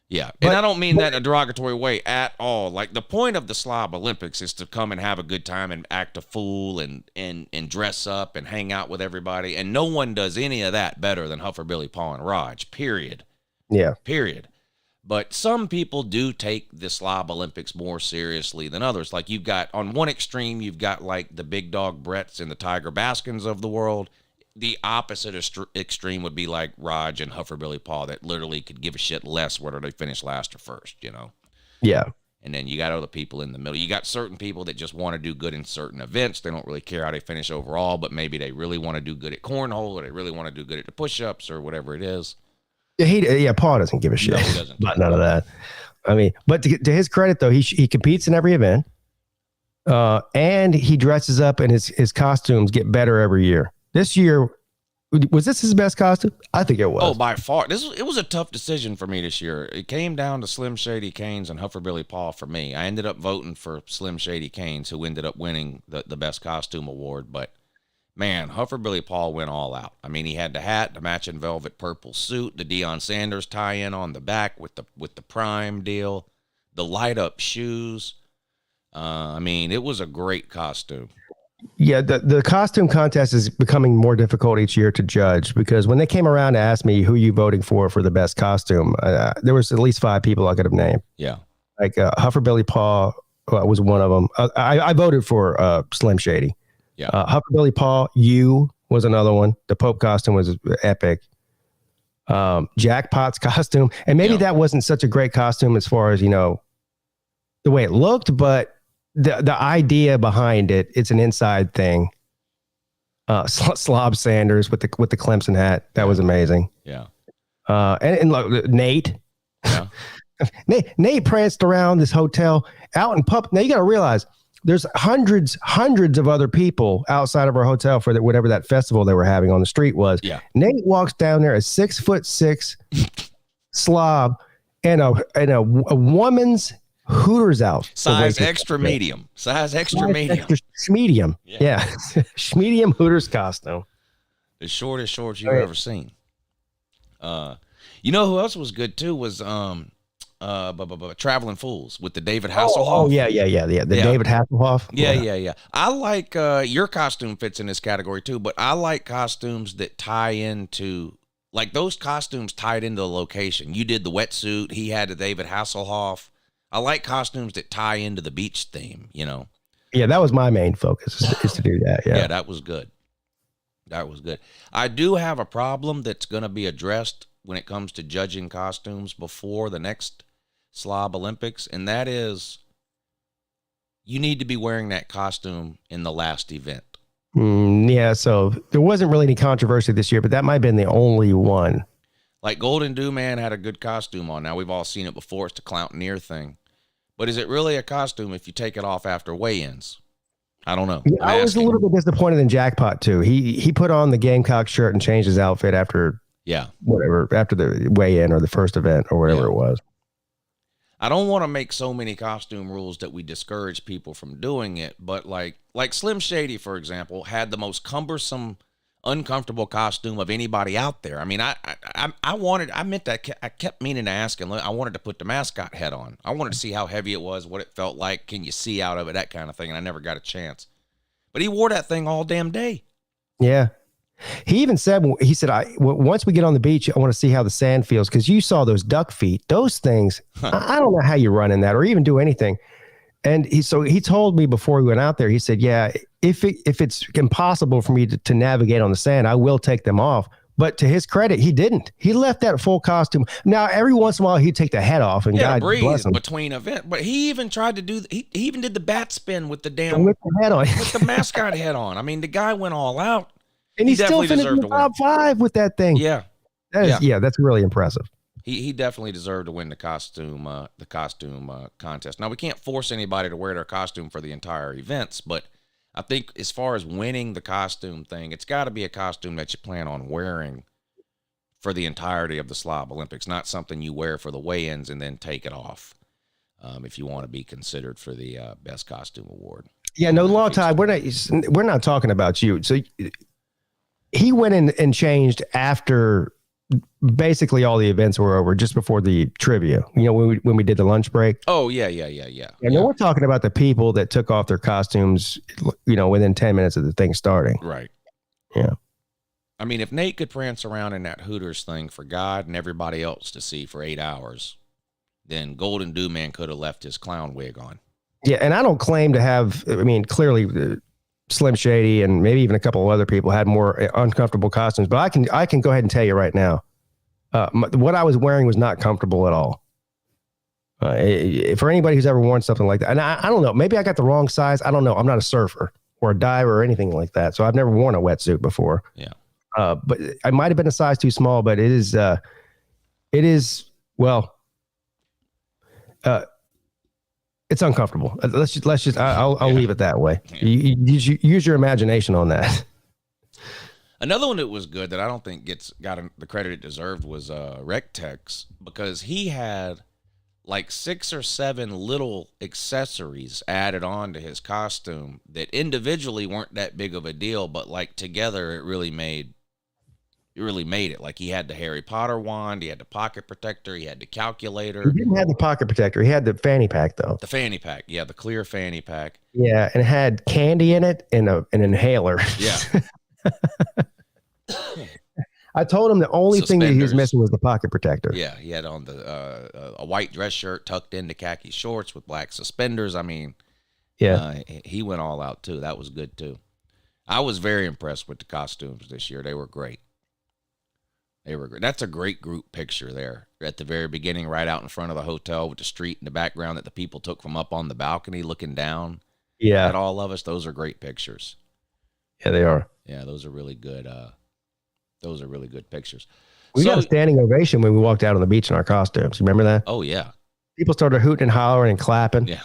Yeah, and I don't mean that in a derogatory way at all. Like, the point of the Slob Olympics is to come and have a good time and act a fool and dress up and hang out with everybody. And no one does any of that better than Huffer Billy Paw and Raj, period. Yeah. Period. But some people do take the Slob Olympics more seriously than others. Like, you've got, on one extreme, you've got like the Big Dog Bretts and the Tiger Baskins of the world. The opposite extreme would be like Raj and Huffer Billy Paw, that literally could give a shit less whether they finish last or first, Yeah. And then you got other people in the middle. You got certain people that just want to do good in certain events. They don't really care how they finish overall, but maybe they really want to do good at cornhole, or they really want to do good at the push-ups or whatever it is. Yeah, Paul doesn't give a shit. No, he doesn't. About none of that. I mean, but to his credit, though, he competes in every event, and he dresses up, and his costumes get better every year. This year, was this his best costume? I think it was. Oh, by far. It was a tough decision for me this year. It came down to Slim Shady Canes and Huffer Billy Paw for me. I ended up voting for Slim Shady Canes, who ended up winning the best costume award. But man, Huffer Billy Paw went all out. I mean, he had the hat, the matching velvet purple suit, the Deion Sanders tie-in on the back with the Prime deal, the light-up shoes. I mean, it was a great costume. Yeah, the costume contest is becoming more difficult each year to judge, because when they came around to ask me who you voting for the best costume, there was at least 5 people I could have named. Yeah. Like Huffer Billy Paw was one of them. I voted for Slim Shady. Yeah. Huffer Billy Paw, you was another one. The Pope costume was epic. Jackpot's costume. And maybe that wasn't such a great costume as far as, the way it looked, but the idea behind it, it's an inside thing. Slob Sanders with the Clemson hat, that was amazing. Yeah. And look, Nate. Yeah. Nate pranced around this hotel out in public. Now you got to realize there's hundreds of other people outside of our hotel for whatever that festival they were having on the street was. Yeah. Nate walks down there, a 6'6" slob, and a woman's Hooters out. Size extra medium. Size extra medium. Medium. Yeah. Medium Hooters costume. The shortest shorts you've ever seen. You know who else was good too was Traveling Fools with the David Hasselhoff. Oh yeah. David Hasselhoff. Yeah. I like your costume fits in this category too, but I like costumes that tie into, like, those costumes tied into the location. You did the wetsuit. He had the David Hasselhoff. I like costumes that tie into the beach theme, you know. Yeah, that was my main focus is to do that. Yeah, that was good. That was good. I do have a problem that's going to be addressed when it comes to judging costumes before the next Slob Olympics, and that is you need to be wearing that costume in the last event. Yeah, so there wasn't really any controversy this year, but that might have been the only one. Like Golden Dew Man had a good costume on. Now, we've all seen it before. It's the Cloutineer thing. But is it really a costume if you take it off after weigh-ins? I don't know. Yeah, I was a little bit disappointed in Jackpot, too. He put on the Gamecock shirt and changed his outfit after after the weigh-in or the first event or whatever it was. I don't want to make so many costume rules that we discourage people from doing it, but like Slim Shady, for example, had the most cumbersome, uncomfortable costume of anybody out there. I mean, I kept meaning to ask him. I wanted to put the mascot head on. I wanted to see how heavy it was, what it felt like. Can you see out of it? That kind of thing. And I never got a chance. But he wore that thing all damn day. Yeah. He even said, once we get on the beach, I want to see how the sand feels. Cause you saw those duck feet, those things. I don't know how you run in that or even do anything. And he told me before we went out there, he said, yeah, if it's impossible for me to navigate on the sand, I will take them off. But to his credit, he didn't. He left that full costume. Now, every once in a while, he'd take the head off and God bless him. Between events. But he even tried to do, he even did the bat spin with the damn, with the head on. With the mascot head on. I mean, the guy went all out. And he still finished in the top 5 with that thing. Yeah. That's really impressive. He definitely deserved to win the costume contest. Now, we can't force anybody to wear their costume for the entire events, but I think as far as winning the costume thing, it's got to be a costume that you plan on wearing for the entirety of the Slob Olympics, not something you wear for the weigh-ins and then take it off if you want to be considered for the best costume award. Yeah, no, Long Time, we're not talking about you. So he went in and changed after basically all the events were over, just before the trivia, when we did the lunch break. Oh yeah. And we're talking about the people that took off their costumes, within 10 minutes of the thing starting. Right. Yeah. I mean, if Nate could prance around in that Hooters thing for God and everybody else to see for 8 hours, then Golden Dew Man could have left his clown wig on. Yeah. And I don't claim to have, clearly Slim Shady and maybe even a couple of other people had more uncomfortable costumes, but I can go ahead and tell you right now, what I was wearing was not comfortable at all. For anybody who's ever worn something like that, and I don't know, maybe I got the wrong size. I don't know. I'm not a surfer or a diver or anything like that, so I've never worn a wetsuit before. Yeah. But I might have been a size too small, but it is it's uncomfortable. I'll leave it that way. You use your imagination on that. Another one that was good that I don't think got the credit it deserved was Rectex, because he had like 6 or 7 little accessories added on to his costume that individually weren't that big of a deal, but like together it really made it. Like he had the Harry Potter wand, he had the pocket protector, he had the calculator. He didn't have the pocket protector. He had the fanny pack though. The fanny pack, yeah, the clear fanny pack. Yeah, and it had candy in it and an inhaler. Yeah. I told him the only thing that he was missing was the pocket protector. Yeah, he had on a white dress shirt tucked into khaki shorts with black suspenders. I mean, yeah, he went all out too. That was good too. I was very impressed with the costumes this year. They were great. They were great. That's a great group picture there at the very beginning, right out in front of the hotel with the street in the background that the people took from up on the balcony looking down Yeah. at all of us. Those are great pictures. Yeah, they are. Yeah, those are really good. Those are really good pictures. We got a standing ovation when we walked out on the beach in our costumes. You remember that? Oh, yeah. People started hooting and hollering and clapping. Yeah.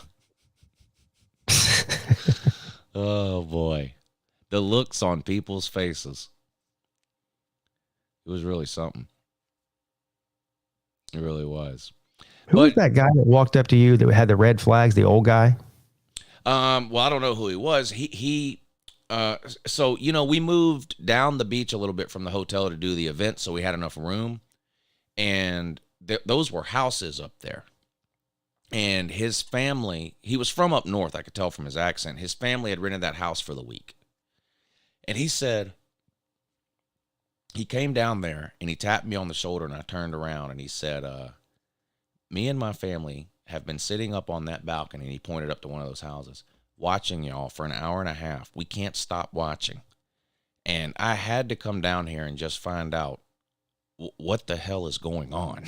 Oh, boy. The looks on people's faces. It was really something. It really was. Who was that guy that walked up to you that had the red flags, the old guy? Well, I don't know who he was. So, you know, we moved down the beach a little bit from the hotel to do the event, so we had enough room. And those were houses up there. And his family, he was from up north, I could tell from his accent. His family had rented that house for the week. And he said, he came down there and he tapped me on the shoulder and I turned around and he said, me and my family have been sitting up on that balcony, and he pointed up to one of those houses, watching y'all for an hour and a half. We can't stop watching. And I had to come down here and just find out what the hell is going on.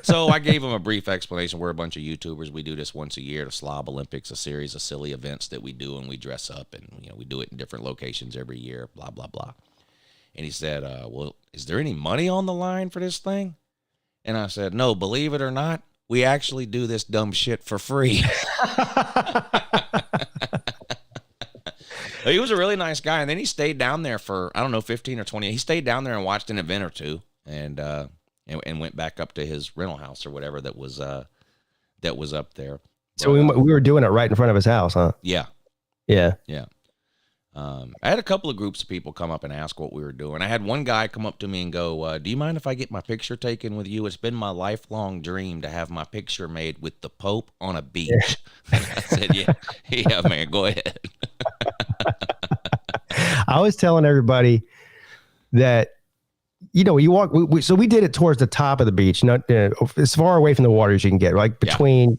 So I gave him a brief explanation. We're a bunch of YouTubers. We do this once a year, the Slob Olympics, a series of silly events that we do, and we dress up, and you know, we do it in different locations every year, blah, blah, blah. And he said, well, is there any money on the line for this thing? And I said, no, believe it or not, we actually do this dumb shit for free. He was a really nice guy. And then he stayed down there for, I don't know, 15 or 20. He stayed down there and watched an event or two and went back up to his rental house or whatever that was up there. So we were doing it right in front of his house, huh? Yeah. Yeah. Yeah. I had a couple of groups of people come up and ask what we were doing. I had one guy come up to me and go, do you mind if I get my picture taken with you? It's been my lifelong dream to have my picture made with the Pope on a beach. I said, yeah, man, go ahead. I was telling everybody that, you know, you walk, so we did it towards the top of the beach, not as far away from the water as you can get, like between,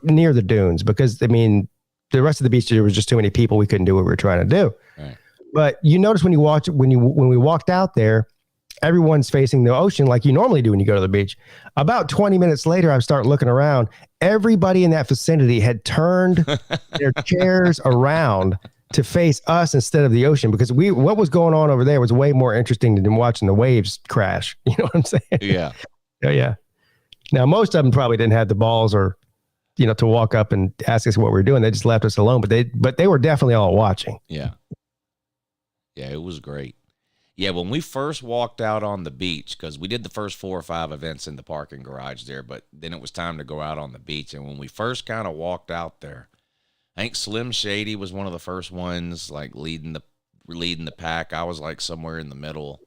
near the dunes, because I mean, the rest of the beach, there was just too many people. We couldn't do what we were trying to do. Right. But you notice when we walked out there, everyone's facing the ocean like you normally do when you go to the beach. About 20 minutes later, I start looking around. Everybody in that vicinity had turned their chairs around to face us instead of the ocean, because what was going on over there was way more interesting than watching the waves crash. You know what I'm saying? Yeah. Yeah. Now, most of them probably didn't have the balls or, you know, to walk up and ask us what we're doing. They just left us alone, but they were definitely all watching. Yeah. Yeah, it was great. Yeah, when we first walked out on the beach, because we did the first 4 or 5 events in the parking garage there, but then it was time to go out on the beach. And when we first kind of walked out there, I think Slim Shady was one of the first ones, like leading the pack. I was like somewhere in the middle.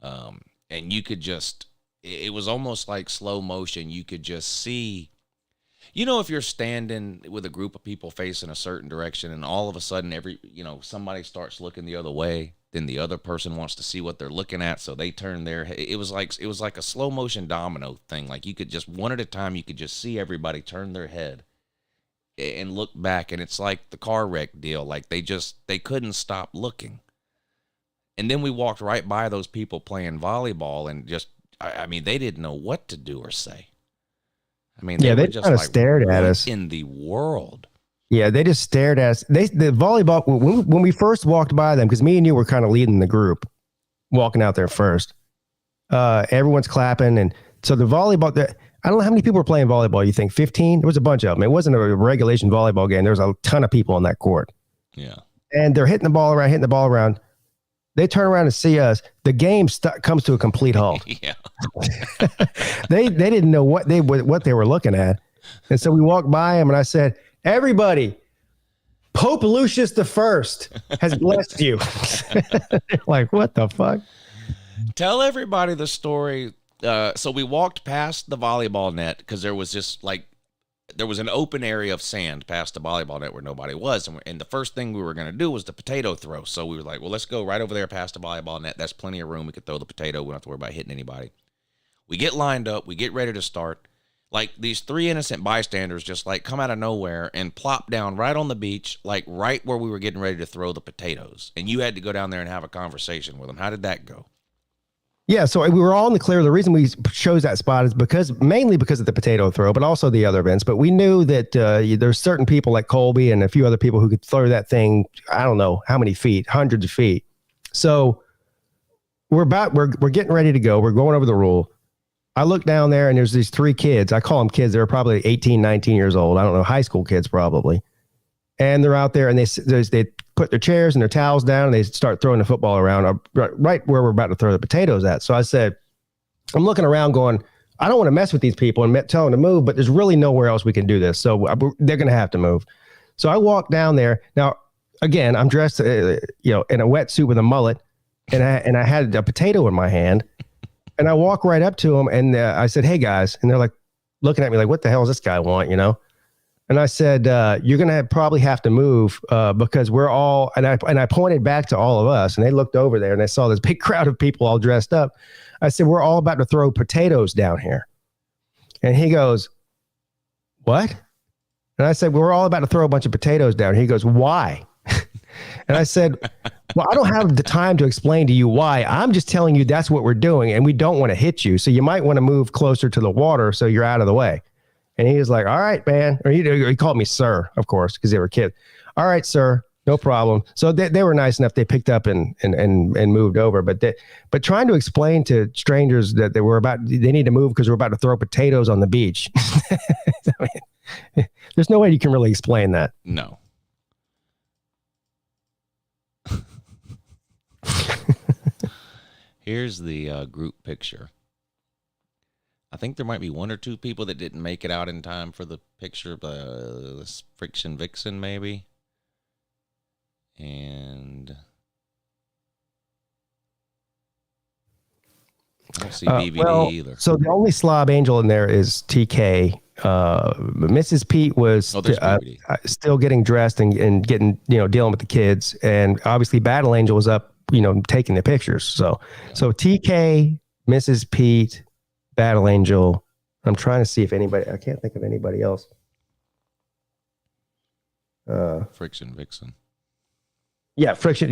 And you could just, it was almost like slow motion. You could just see, you know, if you're standing with a group of people facing a certain direction and all of a sudden somebody starts looking the other way, then the other person wants to see what they're looking at, so they turn their head. It was like a slow motion domino thing. Like you could just, one at a time, you could just see everybody turn their head and look back, and it's like the car wreck deal. Like they couldn't stop looking. And then we walked right by those people playing volleyball, and just, I mean, they didn't know what to do or say. I mean, they just kind of like, stared at us. In the world. Yeah, they just stared at us. The volleyball, when we first walked by them, because me and you were kind of leading the group, walking out there first. Everyone's clapping, and so the volleyball. I don't know how many people were playing volleyball. You think 15? There was a bunch of them. It wasn't a regulation volleyball game. There was a ton of people on that court. Yeah, and they're hitting the ball around. They turn around and see us. The game comes to a complete halt. Yeah, they didn't know what they were looking at, and so we walked by them, and I said, "Everybody, Pope Lucius I has blessed you." Like, what the fuck? Tell everybody the story. So we walked past the volleyball net because there was just like, there was an open area of sand past the volleyball net where nobody was. And the first thing we were going to do was the potato throw. So we were like, well, let's go right over there past the volleyball net. That's plenty of room. We could throw the potato. We don't have to worry about hitting anybody. We get lined up. We get ready to start. Like these 3 innocent bystanders just like come out of nowhere and plop down right on the beach, like right where we were getting ready to throw the potatoes. And you had to go down there and have a conversation with them. How did that go? Yeah, so we were all in the clear. The reason we chose that spot is mainly because of the potato throw, but also the other events. But we knew that there's certain people like Colby and a few other people who could throw that thing, I don't know how many feet, hundreds of feet. So we're getting ready to go. We're going over the rule. I look down there and there's these 3 kids. I call them kids. They're probably 18, 19 years old. I don't know, high school kids probably. And they're out there and they put their chairs and their towels down and they start throwing the football around right where we're about to throw the potatoes at. So I said, I'm looking around going, I don't want to mess with these people and tell them to move, but there's really nowhere else we can do this. So they're going to have to move. So I walk down there. Now, again, I'm dressed, in a wetsuit with a mullet and I had a potato in my hand and I walk right up to them and I said, hey guys. And they're like looking at me like, what the hell does this guy want? And I said, you're going to probably have to move because we're all, and I pointed back to all of us and they looked over there and they saw this big crowd of people all dressed up. I said, we're all about to throw potatoes down here. And he goes, what? And I said, we're all about to throw a bunch of potatoes down. He goes, why? And I said, well, I don't have the time to explain to you why. I'm just telling you that's what we're doing and we don't want to hit you. So you might want to move closer to the water so you're out of the way. And he was like, all right, man. Or he called me sir, of course, because they were kids. All right, sir. No problem. So they were nice enough. They picked up and moved over. But trying to explain to strangers that they need to move because we're about to throw potatoes on the beach. I mean, there's no way you can really explain that. No. Here's the group picture. I think there might be 1 or 2 people that didn't make it out in time for the picture. This Friction Vixen, maybe. And I don't see BBD either. So the only slob angel in there is TK. Mrs. Pete was still getting dressed and getting, dealing with the kids. And obviously Battle Angel was up, taking the pictures. So TK, Mrs. Pete, Battle Angel. I'm trying to see if I can't think of anybody else. Friction Vixen. Yeah, Friction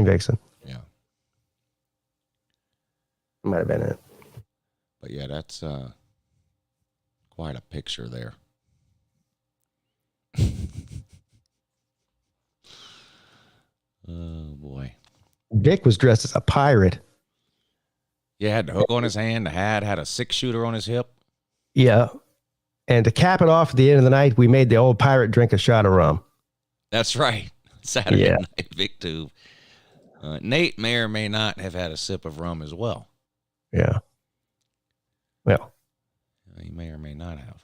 Vixen. Yeah. Might have been it. But yeah, that's quite a picture there. Oh boy. Vic was dressed as a pirate. Yeah, had the hook on his hand, the hat, had a 6-shooter on his hip. Yeah. And to cap it off at the end of the night, we made the old pirate drink a shot of rum. That's right. Saturday night, Vic Tube. Nate may or may not have had a sip of rum as well. Yeah. Well. He may or may not have.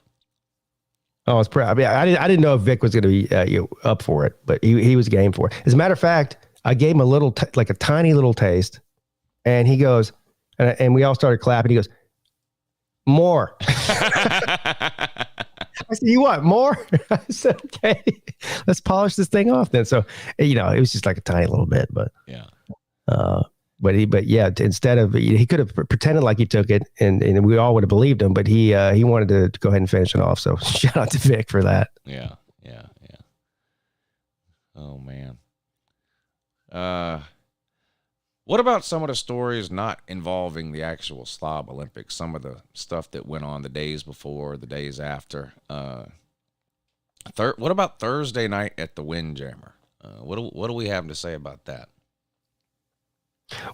Oh, it's pretty. I didn't know if Vic was going to be up for it, but he was game for it. As a matter of fact, I gave him a little, like a tiny little taste, and he goes, and we all started clapping. He goes, more. I said, you want more? I said, okay, let's polish this thing off then. So, it was just like a tiny little bit, but yeah. But instead of, he could have pretended like he took it and we all would have believed him, but he wanted to go ahead and finish it off. So shout out to Vic for that. Yeah. Oh man. What about some of the stories not involving the actual Slob Olympics? Some of the stuff that went on the days before, the days after. What about Thursday night at the Windjammer? What do we have to say about that?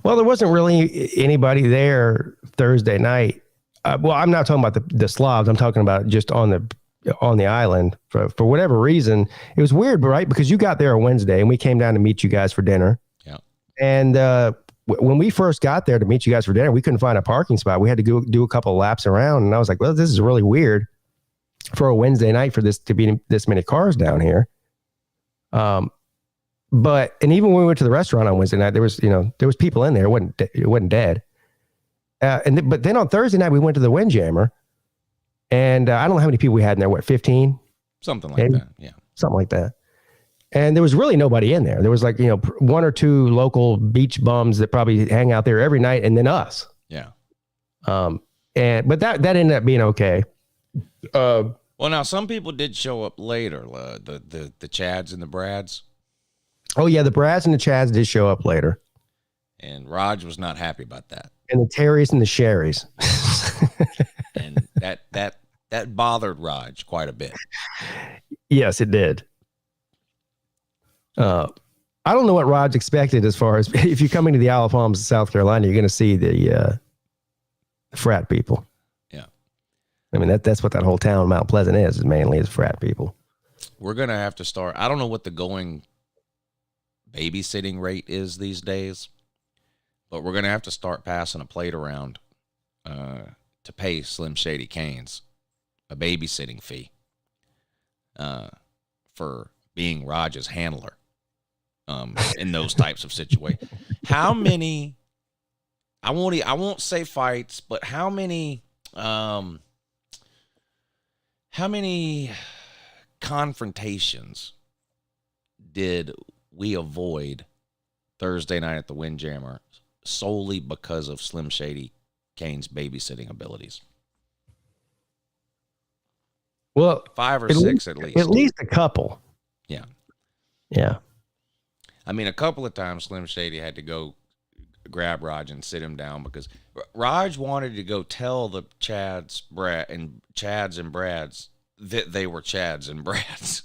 Well, there wasn't really anybody there Thursday night. Well, I'm not talking about the Slobs. I'm talking about just on the island for whatever reason. It was weird, right? Because you got there on Wednesday and we came down to meet you guys for dinner. Yeah. And when we first got there to meet you guys for dinner, we couldn't find a parking spot. We had to go do a couple of laps around. And I was like, well, this is really weird for a Wednesday night for this to be this many cars down here. But even when we went to the restaurant on Wednesday night, there was people in there. It wasn't dead. But then on Thursday night, we went to the Windjammer. And I don't know how many people we had in there. 15? Something like that. Yeah. Something like that. And there was really nobody in there. There was 1 or 2 local beach bums that probably hang out there every night, and then us. Yeah. But that ended up being okay. Well, now some people did show up later. The Chads and the Brads. Oh yeah, the Brads and the Chads did show up later. And Raj was not happy about that. And the Terrys and the Sherrys. And that bothered Raj quite a bit. Yes, it did. I don't know what Raj expected as far as if you're coming to the Isle of Palms, South Carolina, you're going to see the frat people. Yeah. I mean, that's what that whole town, Mount Pleasant is mainly is frat people. We're going to have to start. I don't know what the going babysitting rate is these days, but we're going to have to start passing a plate around to pay Slim Shady Canes a babysitting fee for being Raj's handler in those types of situations. How many, I won't say fights, but how many confrontations did we avoid Thursday night at the Windjammer solely because of Slim Shady Cane's babysitting abilities? Well, 5 or 6 at least. At least a couple. Yeah. Yeah. I mean, a couple of times Slim Shady had to go grab Raj and sit him down because Raj wanted to go tell the Chads and Brads that they were Chads and Brads.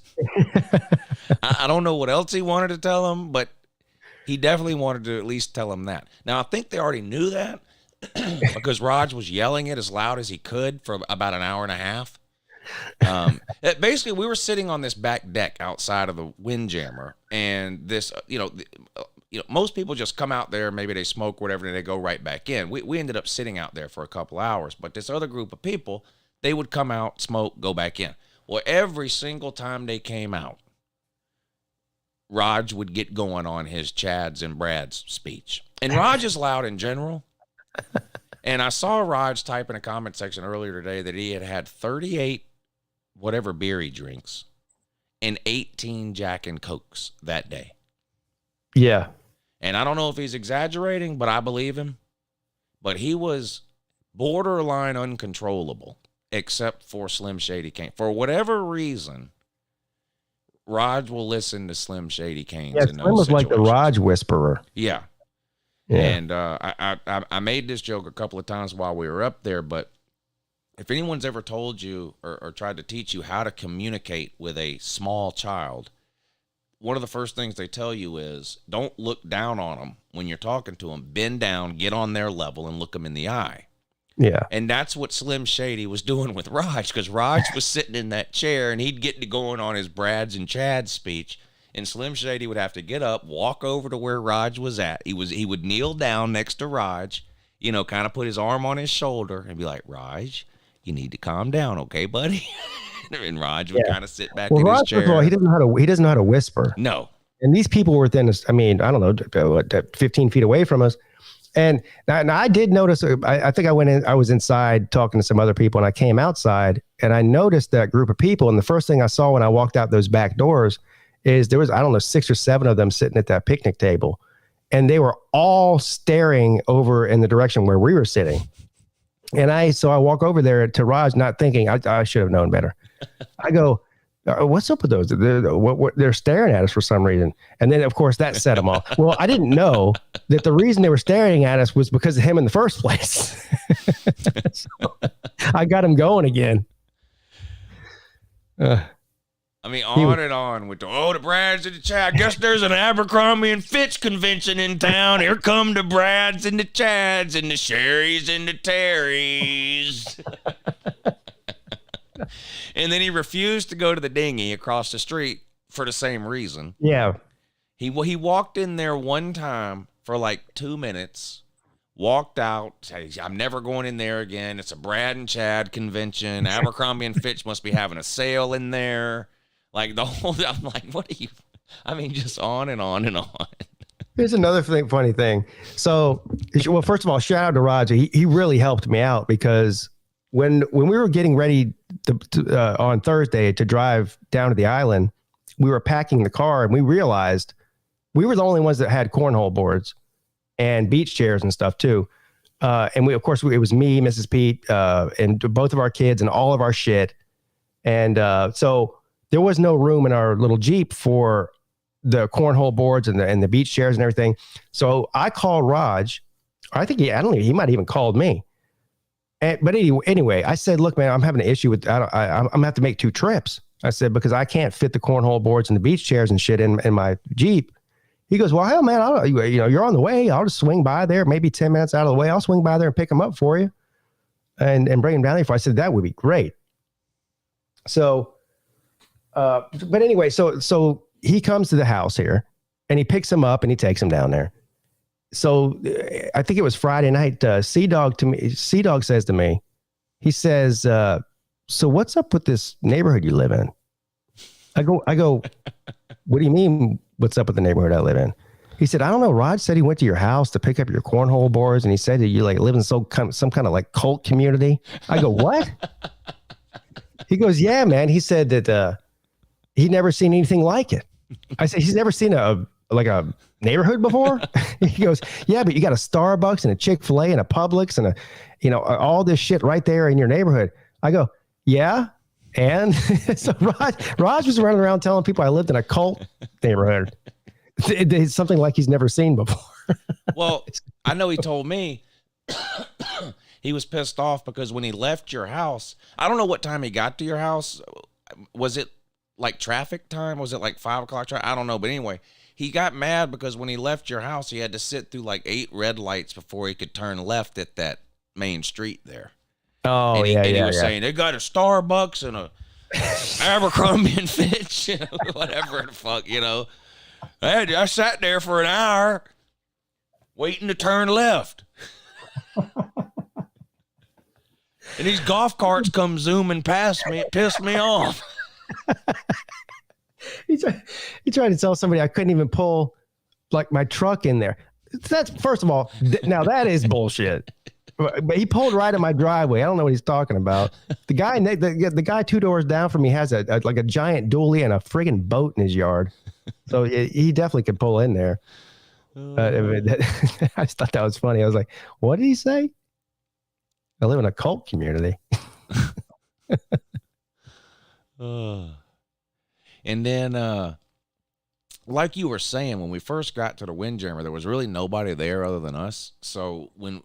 I don't know what else he wanted to tell them, but he definitely wanted to at least tell them that. Now, I think they already knew that because Raj was yelling it as loud as he could for about an hour and a half. Basically, we were sitting on this back deck outside of the Windjammer, and this, most people just come out there, maybe they smoke, whatever, and they go right back in. We ended up sitting out there for a couple hours, but this other group of people, they would come out, smoke, go back in. Well, every single time they came out, Raj would get going on his Chads and Brads speech. And Raj is loud in general. And I saw Raj type in a comment section earlier today that he had 38 whatever beer he drinks and 18 Jack and Cokes that day. Yeah. And I don't know if he's exaggerating, but I believe him. But he was borderline uncontrollable, except for Slim Shady Cane. For whatever reason, Raj will listen to Slim Shady Canes. Yeah, Slim was like the Raj whisperer. Yeah. Yeah. And I made this joke a couple of times while we were up there, but if anyone's ever told you or tried to teach you how to communicate with a small child, one of the first things they tell you is don't look down on them when you're talking to them. Bend down, get on their level, and look them in the eye. Yeah. And that's what Slim Shady was doing with Raj, because Raj was sitting in that chair, and he'd get to going on his Brads and Chads speech, and Slim Shady would have to get up, walk over to where Raj was at. He would kneel down next to Raj, kind of put his arm on his shoulder and be like, Raj, you need to calm down, okay, buddy? And Raj would kind of sit back in his chair. First of all, he doesn't know how to whisper. No. And these people were within, I don't know, 15 feet away from us. And now I did notice, I think I was inside talking to some other people, and I came outside and I noticed that group of people. And the first thing I saw when I walked out those back doors is there was, 6 or 7 of them sitting at that picnic table, and they were all staring over in the direction where we were sitting. And so I walk over there to Raj, not thinking, I should have known better. I go, what's up with those? They're staring at us for some reason. And then, of course, that set them off. Well, I didn't know that the reason they were staring at us was because of him in the first place. So I got him going again. On and on with the Brads and the Chads. I guess there's an Abercrombie and Fitch convention in town. Here come the Brads and the Chads and the Sherrys and the Terrys. And then he refused to go to the dinghy across the street for the same reason. Yeah. He walked in there one time for like 2 minutes, walked out, said, I'm never going in there again. It's a Brad and Chad convention. Abercrombie and Fitch must be having a sale in there. Like I'm like, what are you? Just on and on and on. Here's another funny thing. So, well, first of all, shout out to Roger. He really helped me out because when we were getting ready to on Thursday to drive down to the island, we were packing the car and we realized we were the only ones that had cornhole boards and beach chairs and stuff too. And it was me, Mrs. Pete, and both of our kids and all of our shit. And so there was no room in our little Jeep for the cornhole boards and the beach chairs and everything. So I called Raj I think I don't know, he might have even called me. But anyway, I said, look, man, I'm having an issue with, I'm going to have to make 2 trips. I said, because I can't fit the cornhole boards and the beach chairs and shit in my Jeep. He goes, well, hell, man, you're on the way. I'll just swing by there, maybe 10 minutes out of the way. I'll swing by there and pick them up for you and bring them down there. I said, that would be great. So, but anyway, so he comes to the house here and he picks them up and he takes them down there. So I think it was Friday night. Sea-Dog says to me, he says, so what's up with this neighborhood you live in? I go, what do you mean? What's up with the neighborhood I live in? He said, I don't know. Rod said he went to your house to pick up your cornhole boards. And he said that you like live in some kind of like cult community. I go, what? He goes, yeah, man. He said that he'd never seen anything like it. I said, he's never seen a neighborhood before. He goes, yeah, but you got a Starbucks and a Chick-fil-A and a Publix and all this shit right there in your neighborhood. I go, yeah. And so Raj was running around telling people I lived in a cult neighborhood. It's something like he's never seen before. Well, I know he told me he was pissed off because when he left your house, I don't know what time he got to your house. Was it like traffic time? Was it like 5 o'clock? I don't know. But anyway, he got mad because when he left your house, he had to sit through like 8 red lights before he could turn left at that main street there. Oh, and he was saying they got a Starbucks and a Abercrombie and Fitch, whatever the fuck, I sat there for an hour waiting to turn left. And these golf carts come zooming past me. It pissed me off. He tried to tell somebody I couldn't even pull like my truck in there. That's first of all, now that is bullshit. But he pulled right in my driveway. I don't know what he's talking about. The guy 2 doors down from me has a giant dually and a friggin' boat in his yard. So he definitely could pull in there. I just thought that was funny. I was like, what did he say? I live in a cult community. And then, like you were saying, when we first got to the Windjammer, there was really nobody there other than us. So when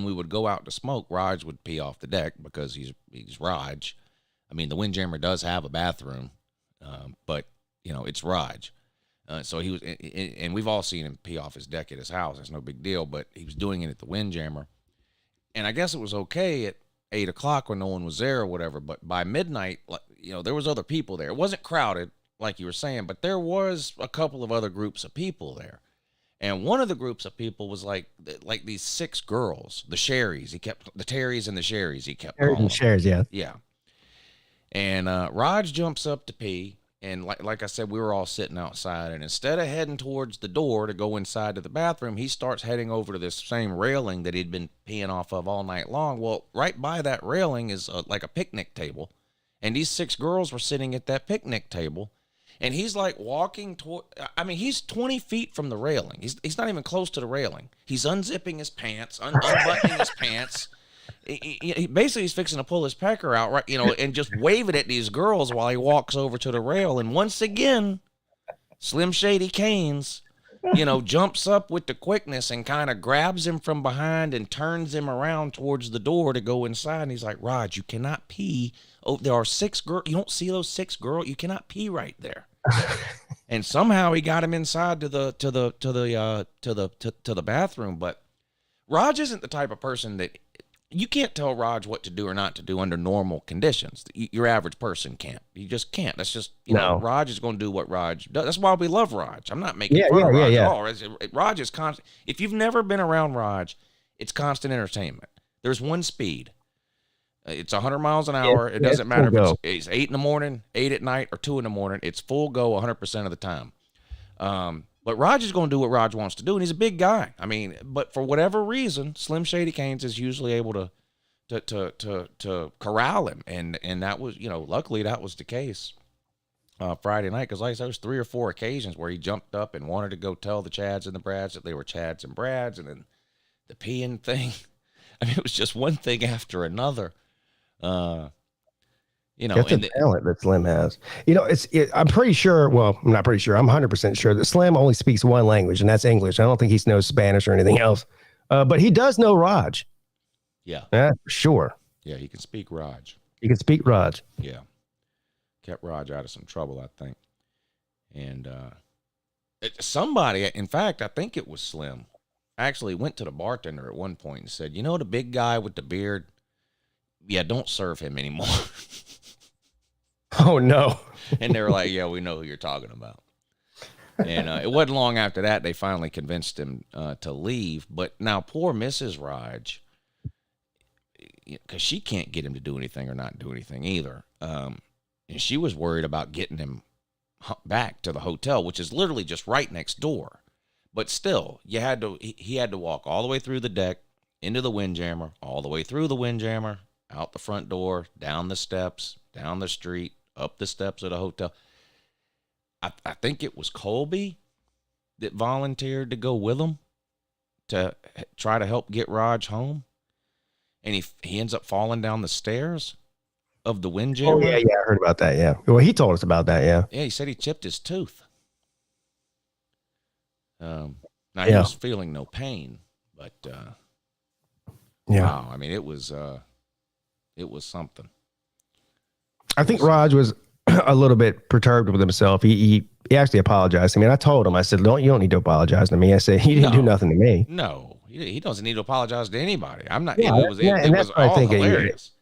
we would go out to smoke, Raj would pee off the deck because he's Raj. I mean, the Windjammer does have a bathroom, but it's Raj. So he was, and we've all seen him pee off his deck at his house. It's no big deal, but he was doing it at the Windjammer. And I guess it was okay at 8 o'clock when no one was there or whatever. But by midnight, there was other people there. It wasn't crowded, like you were saying, but there was a couple of other groups of people there. And one of the groups of people was like these 6 girls, the Sherrys. He kept the Terrys and the Sherrys. He kept calling them. Sherrys, yeah. Yeah. And Raj jumps up to pee. And like I said, we were all sitting outside. And instead of heading towards the door to go inside to the bathroom, he starts heading over to this same railing that he'd been peeing off of all night long. Well, right by that railing is like a picnic table. And these 6 girls were sitting at that picnic table. And he's like walking toward, he's 20 feet from the railing. He's not even close to the railing. He's unzipping his pants, unbuttoning his pants. Basically, he's fixing to pull his pecker out, right? And just wave it at these girls while he walks over to the rail. And once again, Slim Shady Canes, jumps up with the quickness and kind of grabs him from behind and turns him around towards the door to go inside. And he's like, Raj, you cannot pee. Oh, there are 6 girls. You don't see those 6 girls. You cannot pee right there. And somehow he got him inside to the bathroom. But Raj isn't the type of person that you can't tell Raj what to do or not to do under normal conditions. Your average person can't. You just can't. That's just Raj is going to do what Raj does. That's why we love Raj. I'm not making fun of Raj at all. Raj is constant. If you've never been around Raj, it's constant entertainment. There's one speed. It's 100 miles an hour. It doesn't matter if it's 8 in the morning, 8 at night, or 2 in the morning. It's full go 100% of the time. But Raj is going to do what Raj wants to do, and he's a big guy. But for whatever reason, Slim Shady Canes is usually able to corral him, and that was, luckily that was the case Friday night, because like I said, there was 3 or 4 occasions where he jumped up and wanted to go tell the Chads and the Brads that they were Chads and Brads, and then the peeing thing. It was just one thing after another. That's a talent that Slim has. I'm pretty sure. Well, I'm not pretty sure. I'm 100% sure that Slim only speaks one language, and that's English. I don't think he knows Spanish or anything else. But he does know Raj. Yeah. Yeah, for sure. Yeah, he can speak Raj. He can speak Raj. Yeah. Kept Raj out of some trouble, I think. And somebody, in fact, I think it was Slim, actually went to the bartender at one point and said, the big guy with the beard? Yeah, don't serve him anymore. Oh, no. And they were like, yeah, we know who you're talking about. And it wasn't long after that they finally convinced him to leave. But now poor Mrs. Raj, because she can't get him to do anything or not do anything either. And she was worried about getting him back to the hotel, which is literally just right next door. But still, he had to walk all the way through the deck, into the windjammer, all the way through the windjammer, out the front door, down the steps, down the street, up the steps of the hotel. I think it was Colby that volunteered to go with him to try to help get Raj home. And he ends up falling down the stairs of the windjammer. Oh, yeah, I heard about that, yeah. Well, he told us about that, yeah. Yeah, he said he chipped his tooth. Now, he was feeling no pain, but wow, I mean, it was something. I think Raj was a little bit perturbed with himself. He actually apologized. I mean, I told him, I said, you don't need to apologize to me. I said, he didn't do nothing to me. No, he doesn't need to apologize to anybody. I'm not. Yeah, it was all hilarious.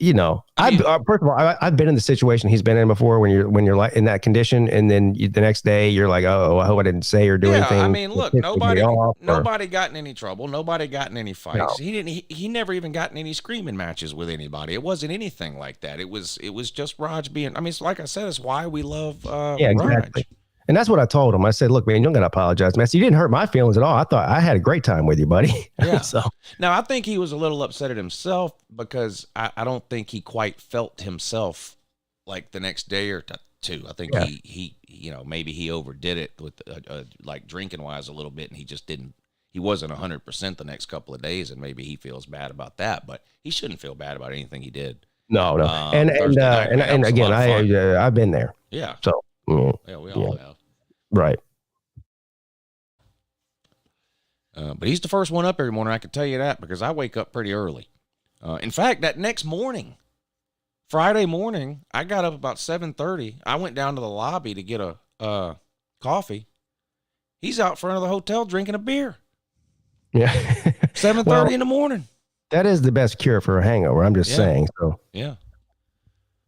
First of all, I've been in the situation he's been in before when you're like in that condition, and then the next day you're like, oh, I hope I didn't say or do anything. I mean, look, nobody got in any trouble. Nobody got in any fights. No. He never even got in any screaming matches with anybody. It wasn't anything like that. It was just Raj being. I mean, like I said, it's why we love exactly. Raj. And that's what I told him. I said, look, man, you don't got to apologize, man. So you didn't hurt my feelings at all. I thought I had a great time with you, buddy. Yeah. So now I think he was a little upset at himself because I don't think he quite felt himself like the next day or two. I think he maybe he overdid it with like drinking wise a little bit, and he wasn't 100% the next couple of days, and maybe he feels bad about that, but he shouldn't feel bad about anything he did. No. And again, I've been there. Yeah. So yeah, we all have. Right. But he's the first one up every morning. I can tell you that because I wake up pretty early. In fact, that next morning, Friday morning, I got up about 7:30. I went down to the lobby to get a coffee. He's out front of the hotel drinking a beer. Yeah. 7:30 in the morning. That is the best cure for a hangover. I'm just saying. So yeah.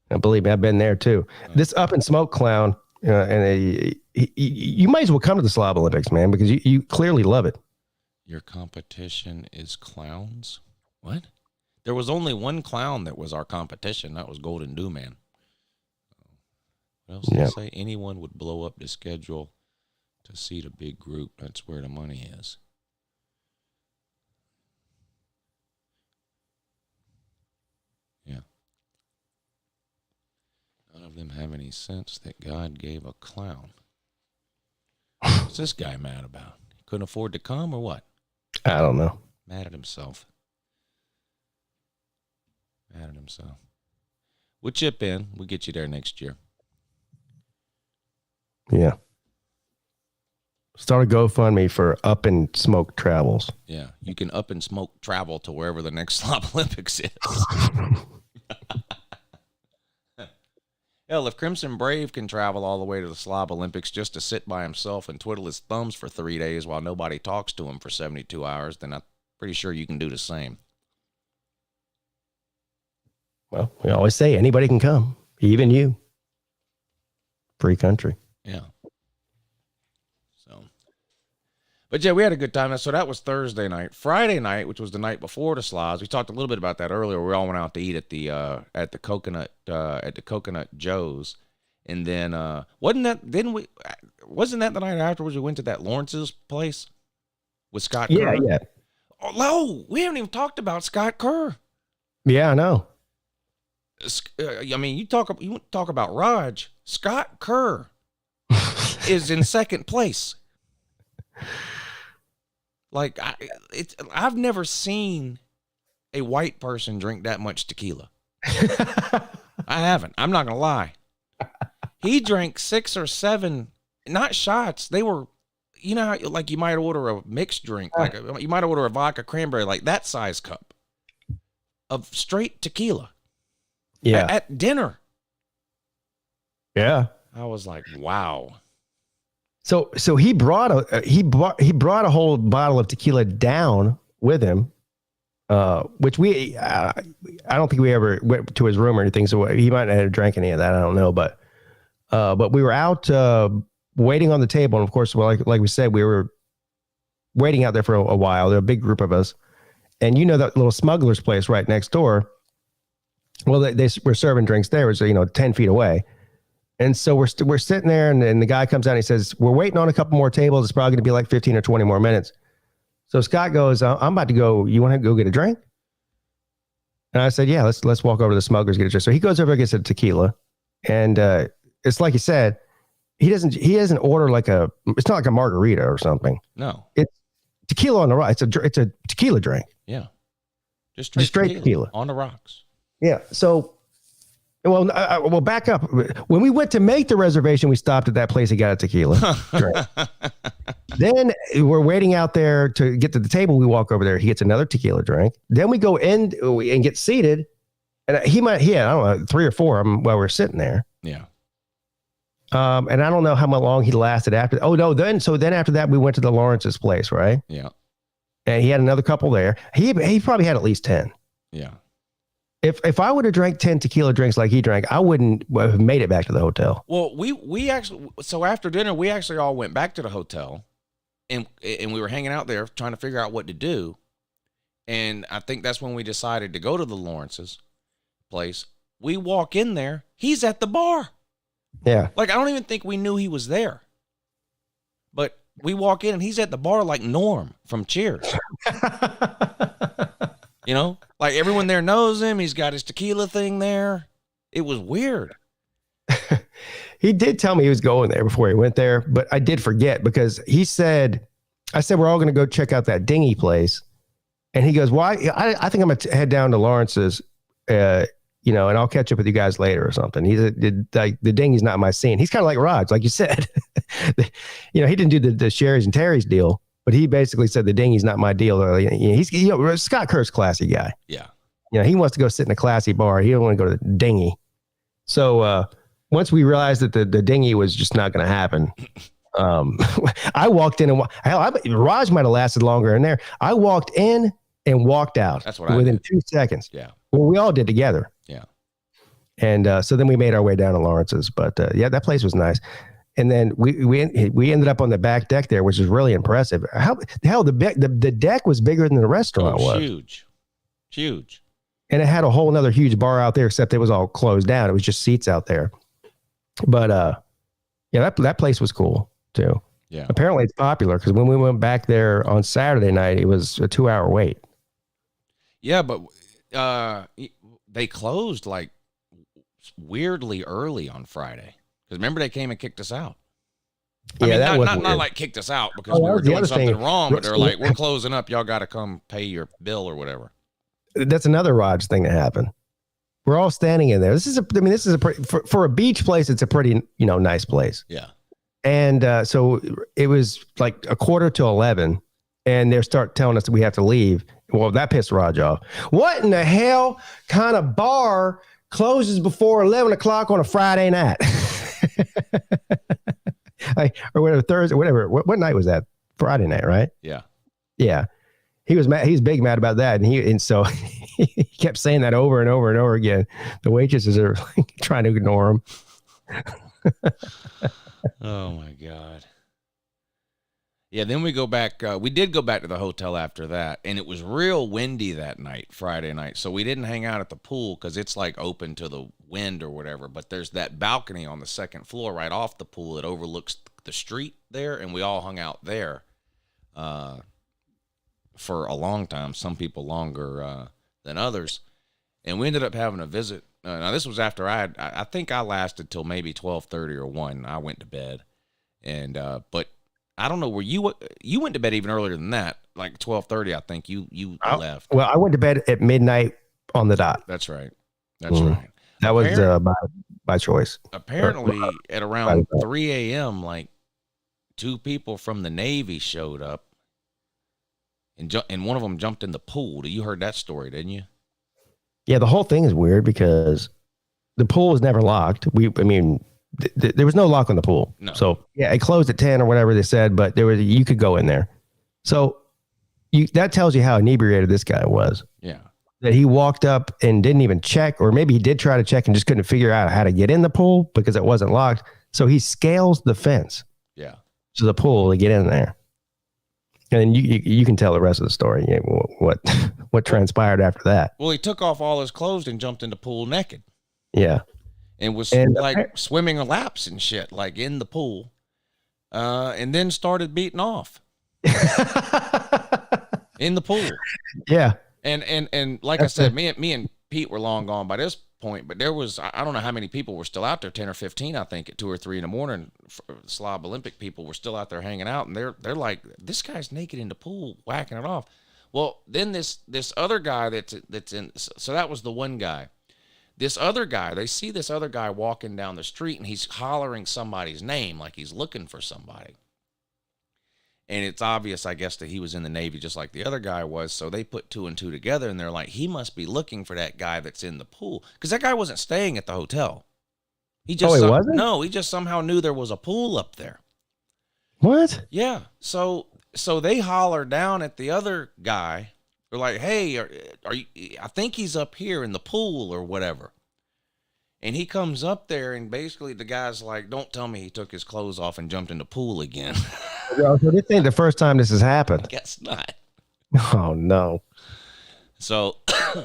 And believe me, I've been there too. This Up and Smoke clown, you might as well come to the Slob Olympics, man, because you clearly love it. Your competition is clowns? What? There was only one clown that was our competition. That was Golden Dew Man. What else did I say? Anyone would blow up the schedule to seat a big group. That's where the money is. Yeah. None of them have any sense that God gave a clown. What's this guy mad about? He couldn't afford to come or what? I don't know. Mad at himself. We'll chip in. We'll get you there next year. Yeah. Start a GoFundMe for Up and Smoke Travels. Yeah. You can Up and Smoke travel to wherever the next Slob Olympics is. Hell, if Crimson Brave can travel all the way to the Slob Olympics just to sit by himself and twiddle his thumbs for 3 days while nobody talks to him for 72 hours, then I'm pretty sure you can do the same. Well, we always say anybody can come, even you. Free country. Yeah. So, but yeah, we had a good time. So that was Thursday night. Friday night, which was the night before the Slobs, we talked a little bit about that earlier. We all went out to eat at the Coconut Joe's, and then wasn't that the night afterwards we went to that Lawrence's place with Scott Kerr? Yeah. Oh, we haven't even talked about Scott Kerr. Yeah, I know. I mean, you talk about Raj. Scott Kerr is in second place. Like I've never seen a white person drink that much tequila. I haven't. I'm not gonna lie. He drank 6 or 7, not shots. They were you know how, like you might order a mixed drink, like you might order a vodka cranberry, like that size cup of straight tequila. Yeah. At dinner. Yeah. I was like, wow. So he brought a whole bottle of tequila down with him, which I don't think we ever went to his room or anything. So he might not have drank any of that. I don't know, but we were out waiting on the table, and of course, well, like we said, we were waiting out there for a while. There were a big group of us, and you know that little smuggler's place right next door. Well, they were serving drinks there. It was 10 feet away. And so we're sitting there, and the guy comes out and he says, we're waiting on a couple more tables. It's probably going to be like 15 or 20 more minutes. So Scott goes, I'm about to go. You want to go get a drink? And I said, yeah, let's walk over to the Smugglers, get a drink. So he goes over and gets a tequila. And it's like you said, he doesn't order it's not like a margarita or something. No. It's tequila on the rocks. It's a tequila drink. Yeah. Just straight tequila on the rocks. Yeah. So, well, back up. When we went to make the reservation, we stopped at that place and got a tequila drink. Then we're waiting out there to get to the table. We walk over there. He gets another tequila drink. Then we go in and get seated. And I don't know, 3 or 4 of them while we're sitting there. Yeah. And I don't know how long he lasted after. Oh no. Then after that, we went to the Lawrence's place, right? Yeah. And he had another couple there. He probably had at least 10. Yeah. If I would have drank 10 tequila drinks like he drank, I wouldn't have made it back to the hotel. Well, we actually, so after dinner, we actually all went back to the hotel, and we were hanging out there trying to figure out what to do. And I think that's when we decided to go to the Lawrence's place. We walk in there, he's at the bar. Yeah. Like, I don't even think we knew he was there. But we walk in and he's at the bar like Norm from Cheers. Like everyone there knows him. He's got his tequila thing there. It was weird. He did tell me he was going there before he went there, but I did forget because I said, we're all going to go check out that dinghy place. And he goes, why? I think I'm going to head down to Lawrence's, and I'll catch up with you guys later or something. He said, the dinghy's not my scene. He's kind of like Raj, like you said. He didn't do the Sherry's and Terry's deal, but he basically said the dinghy's not my deal. He's Scott Kerr's classy guy. Yeah. He wants to go sit in a classy bar. He don't want to go to the dinghy. So once we realized that the dinghy was just not going to happen, I walked in and Raj might have lasted longer in there. I walked in and walked out. That's what within I did. 2 seconds. Yeah. Well, we all did together. Yeah. And so then we made our way down to Lawrence's, but yeah, that place was nice. And then we ended up on the back deck there, which is really impressive. The deck was bigger than the restaurant was. Huge. And it had a whole nother huge bar out there, except it was all closed down. It was just seats out there. But yeah, that place was cool too. Yeah. Apparently it's popular because when we went back there on Saturday night, it was a 2-hour wait. Yeah, but they closed like weirdly early on Friday. Because remember they came and kicked us out. Not like kicked us out because we were doing something wrong, but they're like, we're closing up. Y'all got to come pay your bill or whatever. That's another Raj thing that happened. We're all standing in there. This is for a beach place. It's a pretty, nice place. Yeah. And so it was like 11:15 and they start telling us that we have to leave. Well, that pissed Raj off. What in the hell kind of bar closes before 11 o'clock on a Friday night? Or whatever, Thursday, whatever. What night was that? Friday night, right? Yeah. Yeah. He was mad. He's big mad about that. And so he kept saying that over and over and over again. The waitresses are trying to ignore him. Oh my God. Yeah. Then we go back. We did go back to the hotel after that, and it was real windy that night, Friday night. So we didn't hang out at the pool because it's like open to the wind or whatever. But there's that balcony on the second floor right off the pool. It overlooks the street there, and we all hung out there for a long time. Some people longer than others. And we ended up having a visit. Now this was after I think I lasted till maybe 12:30 or 1. I went to bed, and but I don't know where you went to bed even earlier than that, like 12:30. I think you left. Well, I went to bed at midnight on the dot. That's right. That's right. That was by choice. Apparently, at around 3 a.m., like two people from the Navy showed up, and one of them jumped in the pool. You heard that story, didn't you? Yeah, the whole thing is weird because the pool was never locked. There was no lock on the pool. No. So yeah, it closed at 10 or whatever they said, but you could go in there. So that tells you how inebriated this guy was. Yeah. That he walked up and didn't even check, or maybe he did try to check and just couldn't figure out how to get in the pool because it wasn't locked. So he scales the fence Yeah. to the pool to get in there. And then you can tell the rest of the story. You know, what transpired after that. Well, he took off all his clothes and jumped in the pool naked. Yeah. And was And like swimming laps and shit, like in the pool. And then started beating off in the pool. Yeah. And like I said, me and Pete were long gone by this point, but there was, I don't know how many people were still out there, 10 or 15, I think, at 2 or 3 in the morning. Slob Olympic people were still out there hanging out, and they're like, this guy's naked in the pool, whacking it off. Well, then this other guy that's in, so that was the one guy. This other guy, they see this other guy walking down the street, and he's hollering somebody's name like he's looking for somebody. And it's obvious, I guess, that he was in the Navy just like the other guy was. So they put 2 and 2 together, and they're like, he must be looking for that guy that's in the pool. Because that guy wasn't staying at the hotel. He wasn't? No, he just somehow knew there was a pool up there. What? Yeah. So they holler down at the other guy. They're like, hey, are you, I think he's up here in the pool or whatever. And he comes up there, and basically the guy's like, don't tell me he took his clothes off and jumped in the pool again. So this ain't the first time this has happened. Guess not. Oh, no. So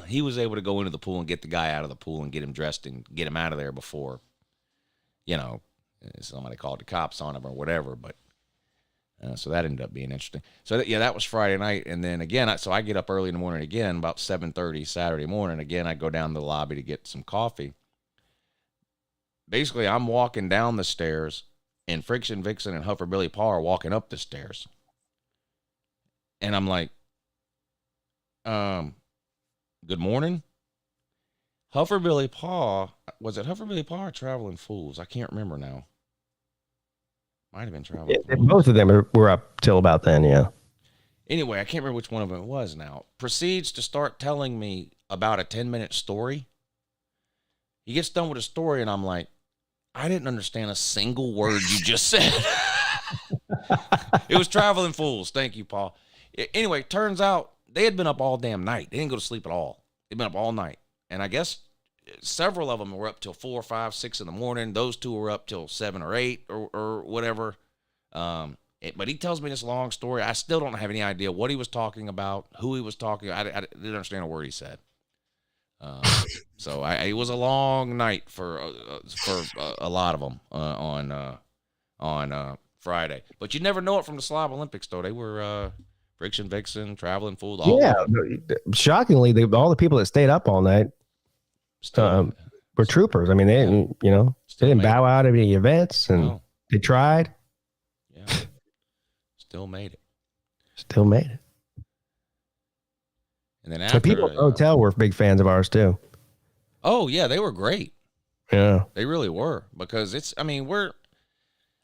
he was able to go into the pool and get the guy out of the pool and get him dressed and get him out of there before, somebody called the cops on him or whatever. But so that ended up being interesting. So that was Friday night. And then again, so I get up early in the morning again, about 7:30 Saturday morning. Again, I go down to the lobby to get some coffee. Basically, I'm walking down the stairs, and Friction Vixen and Huffer Billy Paw are walking up the stairs. And I'm like, good morning. Huffer Billy Paw, was it Huffer Billy Paw or Traveling Fools? I can't remember now. Might have been Traveling Fools. Both of them were up till about then, yeah. Anyway, I can't remember which one of them it was now. Proceeds to start telling me about a 10-minute story. He gets done with a story, and I'm like, I didn't understand a single word you just said. It was Traveling Fools. Thank you, Paul. Anyway, turns out they had been up all damn night. They didn't go to sleep at all. They'd been up all night. And I guess several of them were up till 4, 5, 6 in the morning. Those 2 were up till 7 or 8 or whatever. But he tells me this long story. I still don't have any idea what he was talking about, who he was talking about. I didn't understand a word he said. So it was a long night for a lot of them on Friday. But you never know it from the Slob Olympics, though. They were Friction Vixen, Traveling Fool. Shockingly, all the people that stayed up all night were troopers. I mean, they didn't bow out of any events, and they tried. Yeah, still made it. Still made it. And then after, so people at the hotel were big fans of ours too. Oh yeah, they were great. Yeah, they really were, because we're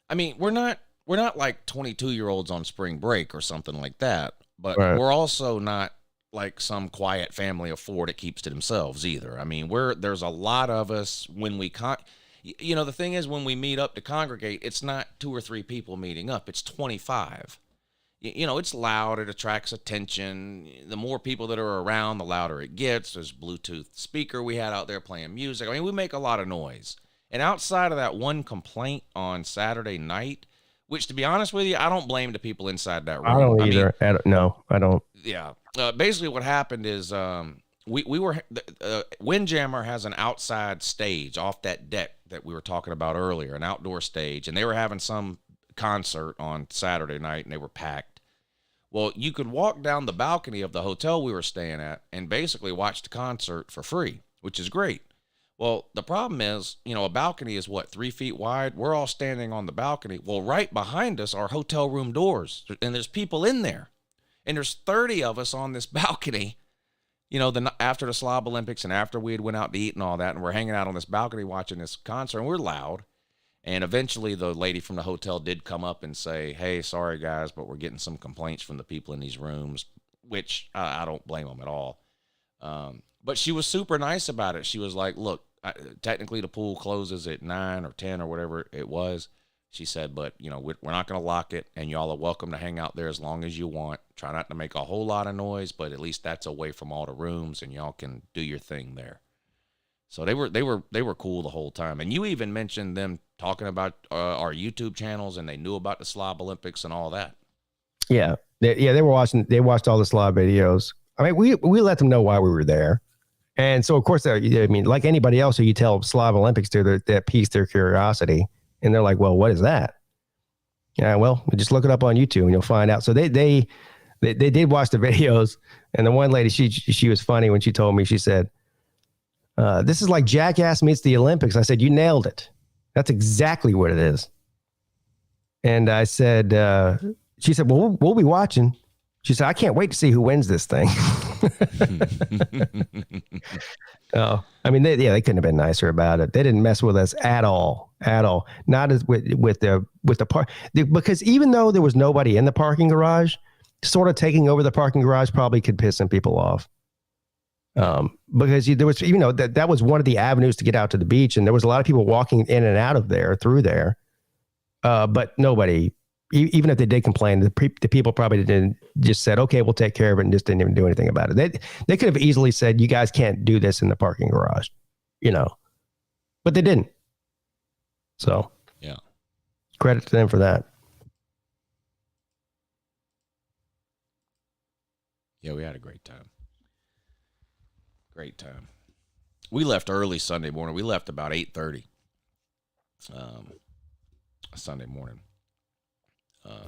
not like 22-year-olds on spring break or something like that, but we're also not like some quiet family of 4 that keeps to themselves either. I mean, there's a lot of us when we the thing is, when we meet up to congregate, it's not 2 or 3 people meeting up, it's 25. It's loud. It attracts attention. The more people that are around, the louder it gets. There's Bluetooth speaker we had out there playing music. I mean, we make a lot of noise. And outside of that one complaint on Saturday night, which, to be honest with you, I don't blame the people inside that room. I don't either. No, I don't. Yeah. Basically, what happened is Windjammer has an outside stage off that deck that we were talking about earlier, an outdoor stage, and they were having some concert on Saturday night, and they were packed. Well, you could walk down the balcony of the hotel we were staying at and basically watch the concert for free, which is great. Well, the problem is, a balcony is 3 feet wide? We're all standing on the balcony. Well, right behind us are hotel room doors, and there's people in there. And there's 30 of us on this balcony, after the Slob Olympics and after we had went out to eat and all that, and we're hanging out on this balcony watching this concert, and we're loud. And eventually the lady from the hotel did come up and say, hey, sorry guys, but we're getting some complaints from the people in these rooms, which I don't blame them at all. But she was super nice about it. She was like, look, technically the pool closes at 9 or 10 or whatever it was. She said, but, you know, we're not going to lock it, and y'all are welcome to hang out there as long as you want. Try not to make a whole lot of noise, but at least that's away from all the rooms, and y'all can do your thing there. So they were cool the whole time. And you even mentioned them talking about our YouTube channels, and they knew about the Slob Olympics and all that. Yeah. They were watching. They watched all the Slob videos. I mean, we let them know why we were there. And so, of course, I mean, like anybody else who you tell Slob Olympics to, that piques their curiosity. And they're like, well, what is that? Yeah, well, just look it up on YouTube and you'll find out. So they did watch the videos. And the one lady, she was funny when she told me, she said, this is like Jackass meets the Olympics. I said, you nailed it. That's exactly what it is. And I said, she said, well, we'll be watching. She said, I can't wait to see who wins this thing. Oh, I mean, they couldn't have been nicer about it. They didn't mess with us at all. Not as with the park, because even though there was nobody in the parking garage, sort of taking over the parking garage probably could piss some people off. Because there was, you know, that was one of the avenues to get out to the beach, and there was a lot of people walking in and out of there through there. But nobody, even if they did complain, the people probably didn't, just said, okay, we'll take care of it, and just didn't even do anything about it. They could have easily said, you guys can't do this in the parking garage, you know, but they didn't. So yeah, credit to them for that. Yeah, we had a great time. Great time. We left early Sunday morning. We left about 8:30 Sunday morning.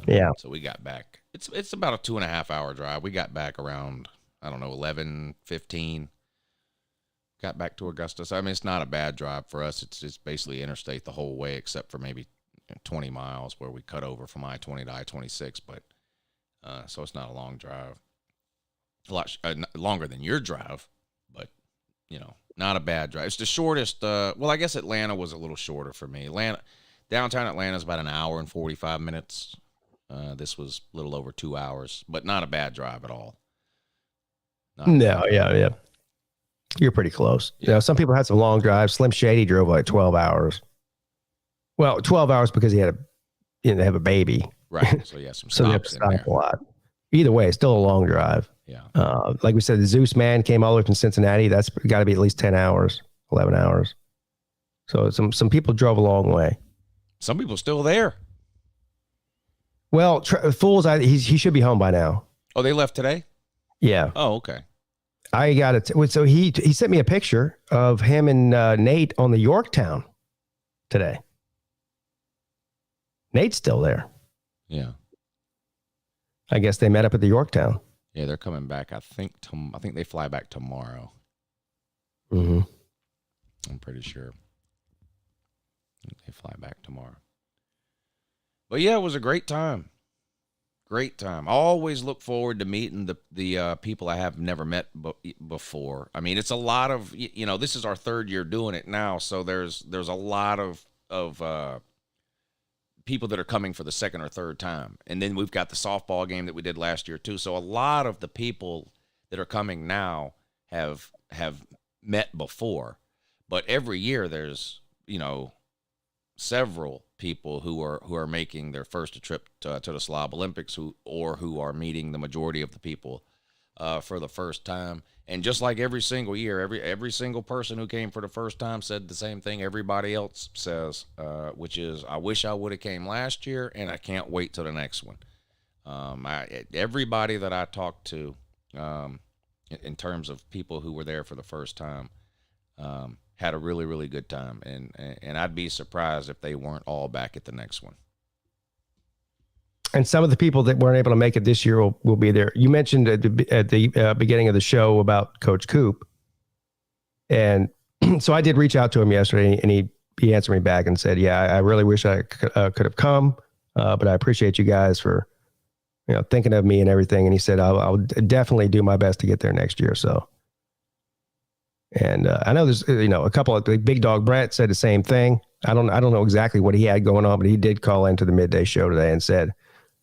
Yeah. So we got back. It's about a 2.5 hour drive. We got back around, I don't know, 11:15. Got back to Augusta. So, I mean, it's not a bad drive for us. It's basically interstate the whole way, except for maybe 20 miles where we cut over from I-20 to I-26. But so it's not a long drive. A lot longer than your drive, but, you know, not a bad drive. It's the shortest. Well, I guess Atlanta was a little shorter for me. Downtown Atlanta is about an hour and 45 minutes. This was a little over 2 hours, but not a bad drive at all. Yeah. You're pretty close. Yeah. You know, some people had some long drives. Slim Shady drove like 12 hours. Well, 12 hours because they have a baby. Right. So, yeah, some So they have stops to in stop there. a lot. Either way, it's still a long drive. Yeah. Like we said, the Zeus man came all the way from Cincinnati. That's got to be at least 10 hours, 11 hours. So some people drove a long way. Some people still there. Well, Fools, he should be home by now. Oh, they left today? Yeah. Oh, okay. I got it. So he sent me a picture of him and Nate on the Yorktown today. Nate's still there. Yeah. I guess they met up at the Yorktown. Yeah, they're coming back. I think they fly back tomorrow. Mm-hmm. I'm pretty sure. They fly back tomorrow. But yeah, it was a great time. Great time. I always look forward to meeting the people I have never met before. I mean, it's a lot of, you know, this is our third year doing it now, so there's a lot of people that are coming for the second or third time. And then we've got the softball game that we did last year too. So a lot of the people that are coming now have met before. But every year there's, you know, several people who are making their first trip to the Slob Olympics who are meeting the majority of the people for the first time. And just like every single year, every single person who came for the first time said the same thing everybody else says, which is, I wish I would have came last year, and I can't wait till the next one. Everybody that I talked to, in terms of people who were there for the first time, had a really, really good time, and I'd be surprised if they weren't all back at the next one. And some of the people that weren't able to make it this year will be there. You mentioned at the beginning of the show about Coach Coop. And so I did reach out to him yesterday, and he answered me back and said, yeah, I really wish I could have come, but I appreciate you guys for, you know, thinking of me and everything. And he said, I'll definitely do my best to get there next year. So And I know there's, a couple of Big Dog Brent said the same thing. I don't know exactly what he had going on, but he did call into the midday show today and said,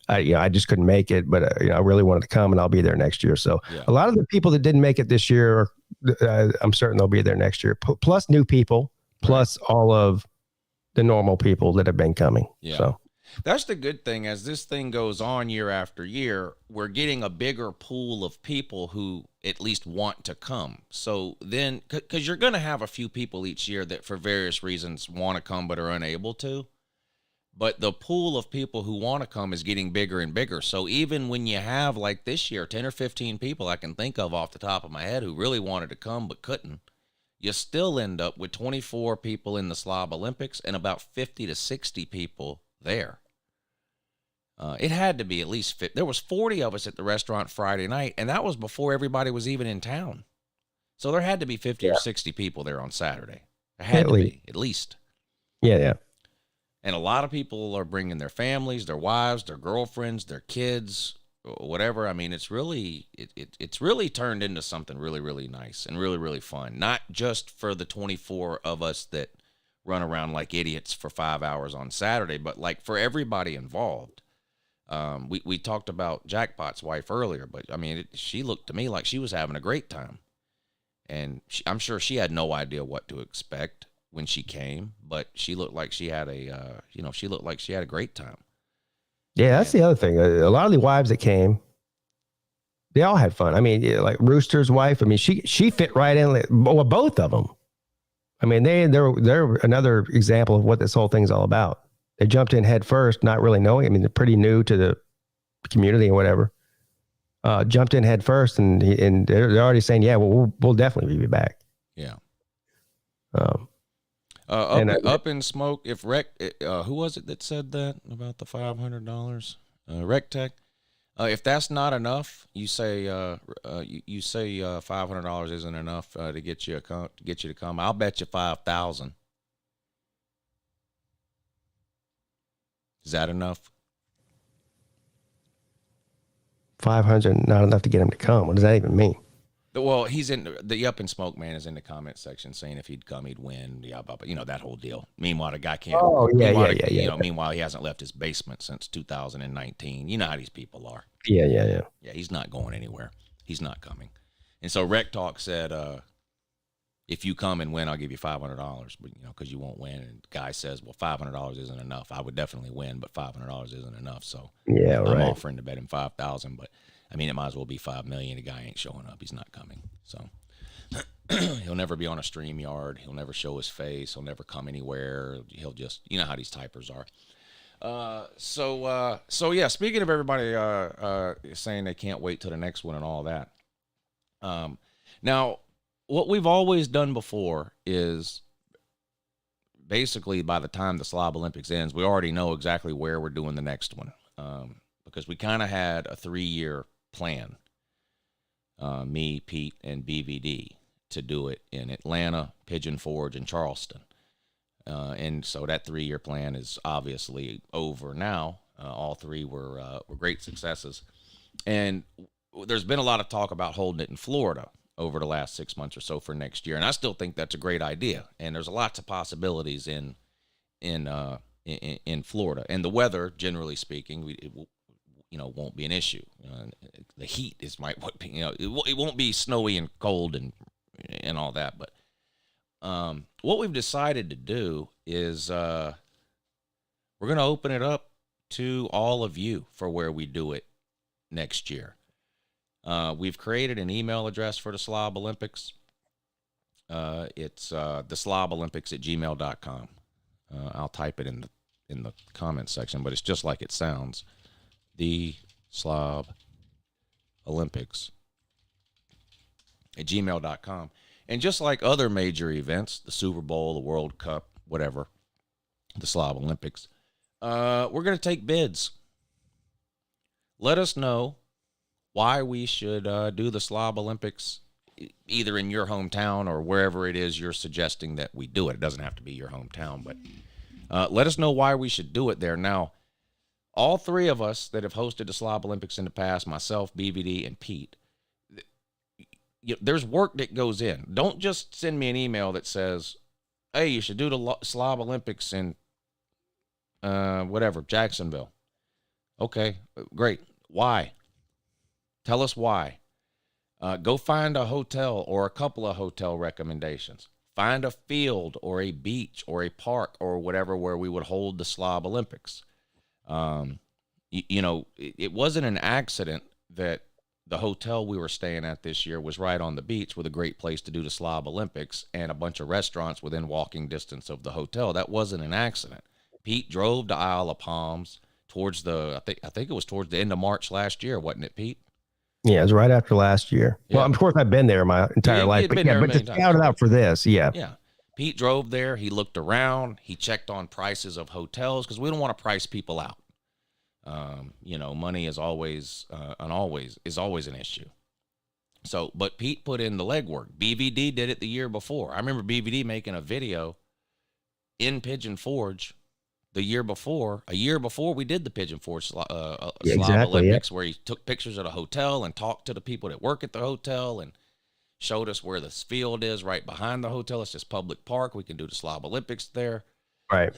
I just couldn't make it, but I really wanted to come, and I'll be there next year. So a lot of the people that didn't make it this year, I'm certain they'll be there next year. Plus new people, plus all of the normal people that have been coming. Yeah. So that's the good thing. As this thing goes on year after year, we're getting a bigger pool of people who at least want to come. So then, because you're going to have a few people each year that for various reasons want to come but are unable to. But the pool of people who want to come is getting bigger and bigger. So even when you have, like this year, 10 or 15 people I can think of off the top of my head who really wanted to come but couldn't, you still end up with 24 people in the Slob Olympics and about 50 to 60 people there. It had to be at least 50. There was 40 of us at the restaurant Friday night, and that was before everybody was even in town. So there had to be 50 or 60 people there on Saturday. There had to be, at least. Yeah. And a lot of people are bringing their families, their wives, their girlfriends, their kids, whatever. I mean, it's really it's really turned into something really, really nice and really, really fun. Not just for the 24 of us that run around like idiots for 5 hours on Saturday, but like for everybody involved. We talked about Jackpot's wife earlier, but I mean, she looked to me like she was having a great time. And I'm sure she had no idea what to expect when she came, but she looked like she had a great time. Yeah, that's the other thing. A lot of the wives that came, they all had fun. I mean, like Rooster's wife. I mean, she fit right in. Well, both of them. I mean, they're another example of what this whole thing's all about. They jumped in head first, not really knowing. I mean, they're pretty new to the community and whatever. Jumped in head first, and they're already saying, "Yeah, well, we'll definitely be back." Yeah. Up in smoke. If Rec, who was it that said that about the $500? Rec Tech. If that's not enough, you say you say $500 isn't enough to get you to come. I'll bet you 5,000. Is that enough? 500, not enough to get him to come. What does that even mean? Well, he's in the Up in Smoke man is in the comment section saying if he'd come, he'd win. Yeah, but that whole deal. Meanwhile, the guy can't. Oh yeah. Meanwhile, he hasn't left his basement since 2019. You know how these people are. Yeah. Yeah, he's not going anywhere. He's not coming. And so Rec Talk said, if you come and win, I'll give you $500. But because you won't win. And the guy says, well, $500 isn't enough. I would definitely win, but $500 isn't enough. So yeah, I'm right. offering to bet him 5,000, but. I mean, it might as well be 5 million. The guy ain't showing up. He's not coming. So he'll never be on a stream yard. He'll never show his face. He'll never come anywhere. He'll just, how these typers are. So yeah, speaking of everybody saying they can't wait till the next one and all that. Now, what we've always done before is basically by the time the Slob Olympics ends, we already know exactly where we're doing the next one. Because we kind of had a 3-year plan, me, Pete, and BVD, to do it in Atlanta, Pigeon Forge, and Charleston. And so that 3-year plan is obviously over now. All three were great successes. And there's been a lot of talk about holding it in Florida over the last 6 months or so for next year. And I still think that's a great idea. And there's lots of possibilities in Florida. And the weather, generally speaking, won't be an issue. The heat is it won't be snowy and cold and all that. But what we've decided to do is we're going to open it up to all of you for where we do it next year. We've created an email address for the Slob Olympics. It's theslobolympics@gmail.com. I'll type it in the comment section, but it's just like it sounds. The Slob Olympics @gmail.com. And just like other major events, the Super Bowl, the World Cup, whatever, the Slob Olympics, we're going to take bids. Let us know why we should do the Slob Olympics either in your hometown or wherever it is you're suggesting that we do it. It doesn't have to be your hometown, but let us know why we should do it there. Now, all three of us that have hosted the Slob Olympics in the past, myself, BVD, and Pete, there's work that goes in. Don't just send me an email that says, hey, you should do the Slob Olympics in whatever, Jacksonville. Okay, great. Why? Tell us why. Go find a hotel or a couple of hotel recommendations. Find a field or a beach or a park or whatever where we would hold the Slob Olympics. It wasn't an accident that the hotel we were staying at this year was right on the beach with a great place to do the Slob Olympics and a bunch of restaurants within walking distance of the hotel. That wasn't an accident. Pete drove to Isle of Palms towards I think it was towards the end of March last year, wasn't it, Pete? Yeah, it was right after last year. Yeah. Well, of course, I've been there my entire life, but to scout it out for this, yeah. Yeah. Pete drove there. He looked around. He checked on prices of hotels because we don't want to price people out. Money is always an issue. So, but Pete put in the legwork. BVD did it the year before. I remember BVD making a video in Pigeon Forge a year before we did the Pigeon Forge Slob Olympics, where he took pictures of the hotel and talked to the people that work at the hotel and showed us where this field is right behind the hotel. It's just public park. We can do the Slob Olympics there. Right.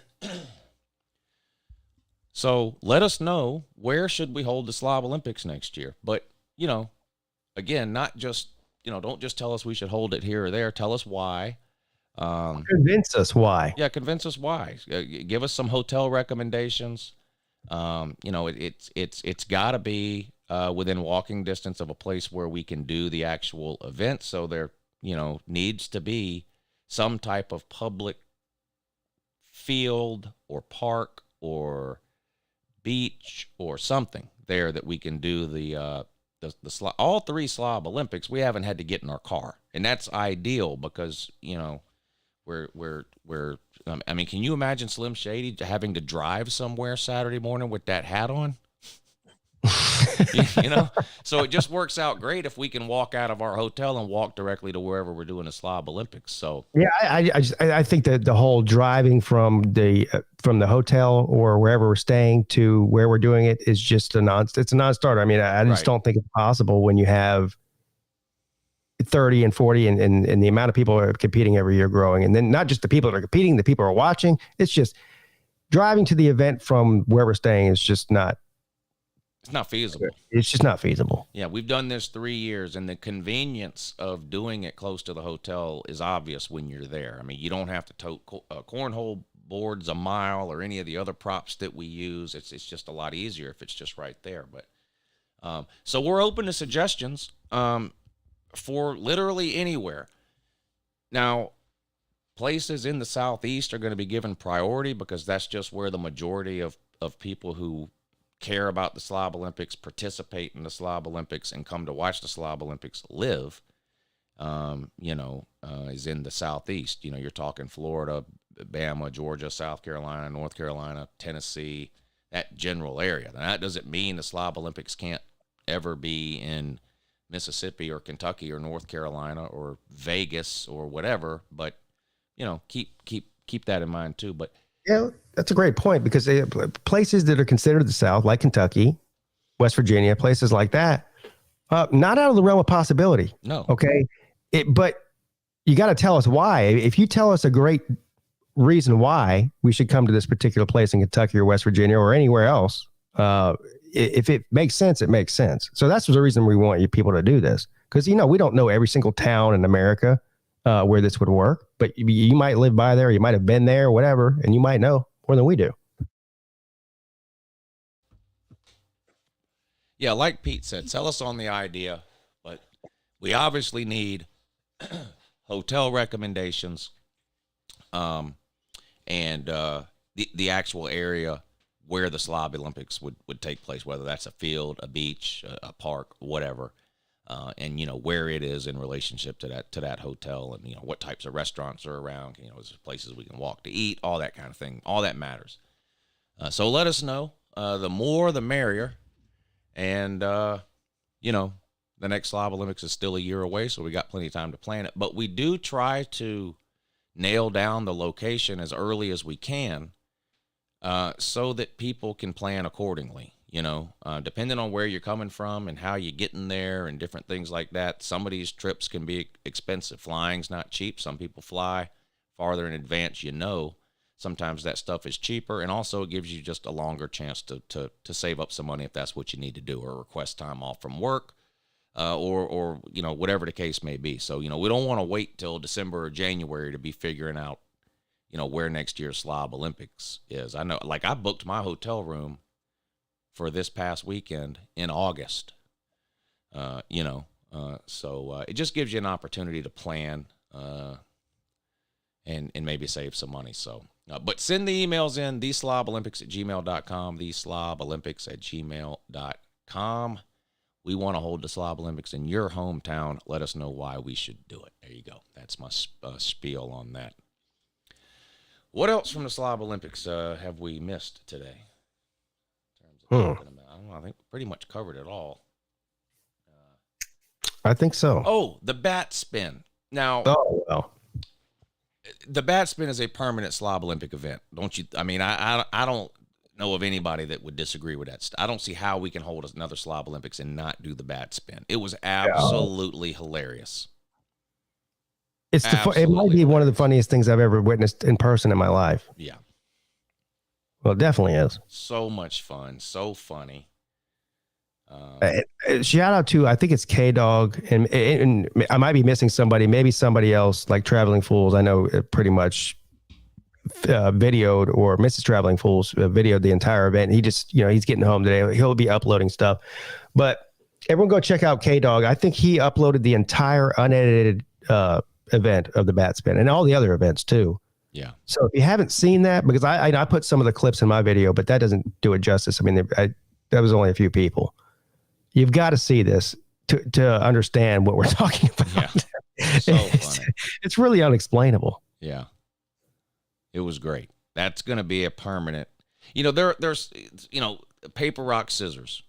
So let us know, where should we hold the Slob Olympics next year? But, again, not just, don't just tell us we should hold it here or there. Tell us why. Convince us why. Yeah, convince us why. Give us some hotel recommendations. It's got to be within walking distance of a place where we can do the actual event. So there, needs to be some type of public field or park or beach or something there that we can do the all three Slob Olympics. We haven't had to get in our car, and that's ideal because can you imagine Slim Shady having to drive somewhere Saturday morning with that hat on? So it just works out great if we can walk out of our hotel and walk directly to wherever we're doing the Slob Olympics. So yeah, I think that the whole driving from the hotel or wherever we're staying to where we're doing it is just it's a non-starter. I mean, I just don't think it's possible when you have 30 and 40 and the amount of people are competing every year growing. And then not just the people that are competing, the people who are watching. It's just driving to the event from where we're staying is just not. It's not feasible. It's just not feasible. Yeah, we've done this 3 years, and the convenience of doing it close to the hotel is obvious when you're there. I mean, you don't have to tote cornhole boards a mile or any of the other props that we use. It's just a lot easier if it's just right there. But so we're open to suggestions for literally anywhere. Now, places in the Southeast are going to be given priority because that's just where the majority of people who care about the Slob Olympics, participate in the Slob Olympics, and come to watch the Slob Olympics live, is in the Southeast. You're talking Florida, Bama, Georgia, South Carolina, North Carolina, Tennessee, that general area. Now, that doesn't mean the Slob Olympics can't ever be in Mississippi or Kentucky or North Carolina or Vegas or whatever, but, keep that in mind too. But yeah, that's a great point because places that are considered the South, like Kentucky, West Virginia, places like that, not out of the realm of possibility. No. Okay. But you got to tell us why. If you tell us a great reason why we should come to this particular place in Kentucky or West Virginia or anywhere else, if it makes sense, it makes sense. So that's the reason we want you people to do this. Because, we don't know every single town in America where this would work, but you might live by there, you might have been there, whatever, and you might know more than we do. Yeah, like Pete said, sell us on the idea, but we obviously need hotel recommendations, and the actual area where the Slob Olympics would take place, whether that's a field, a beach, a park, whatever. And where it is in relationship to that hotel, and what types of restaurants are around. Is there places we can walk to eat, all that kind of thing. All that matters. So let us know. The more, the merrier. And the next Slob Olympics is still a year away, so we got plenty of time to plan it. But we do try to nail down the location as early as we can, so that people can plan accordingly. depending on where you're coming from and how you're getting there and different things like that. Some of these trips can be expensive. Flying's not cheap. Some people fly farther in advance, Sometimes that stuff is cheaper, and also it gives you just a longer chance to save up some money if that's what you need to do, or request time off from work, or whatever the case may be. So, we don't want to wait till December or January to be figuring out, where next year's Slob Olympics is. I know, like, I booked my hotel room for this past weekend in August, so it just gives you an opportunity to plan and maybe save some money. So, but send the emails in, theslobolympics@gmail.com, theslobolympics@gmail.com. We want to hold the Slob Olympics in your hometown. Let us know why we should do it. There you go. That's my spiel on that. What else from the Slob Olympics have we missed today? In terms of talking about, I don't know, I think we pretty much covered it all. I think so. Oh, the bat spin. Now, the bat spin is a permanent Slob Olympic event, don't you? I mean, I don't know of anybody that would disagree with that. I don't see how we can hold another Slob Olympics and not do the bat spin. It was absolutely hilarious. It might be one of the funniest things I've ever witnessed in person in my life. Yeah. Well, it definitely is. So much fun. So funny. Shout out to, I think it's K-Dog, and I might be missing somebody, maybe somebody else, like Traveling Fools. I know it pretty much videoed, or Mrs. Traveling Fools videoed the entire event. He just, he's getting home today. He'll be uploading stuff. But everyone go check out K-Dog. I think he uploaded the entire unedited event of the bat spin and all the other events too. Yeah. So if you haven't seen that, because I put some of the clips in my video, but that doesn't do it justice. I mean, that was only a few people. You've got to see this to understand what we're talking about. Yeah. So funny. It's really unexplainable. Yeah. It was great. That's going to be a permanent, there's paper, rock, scissors,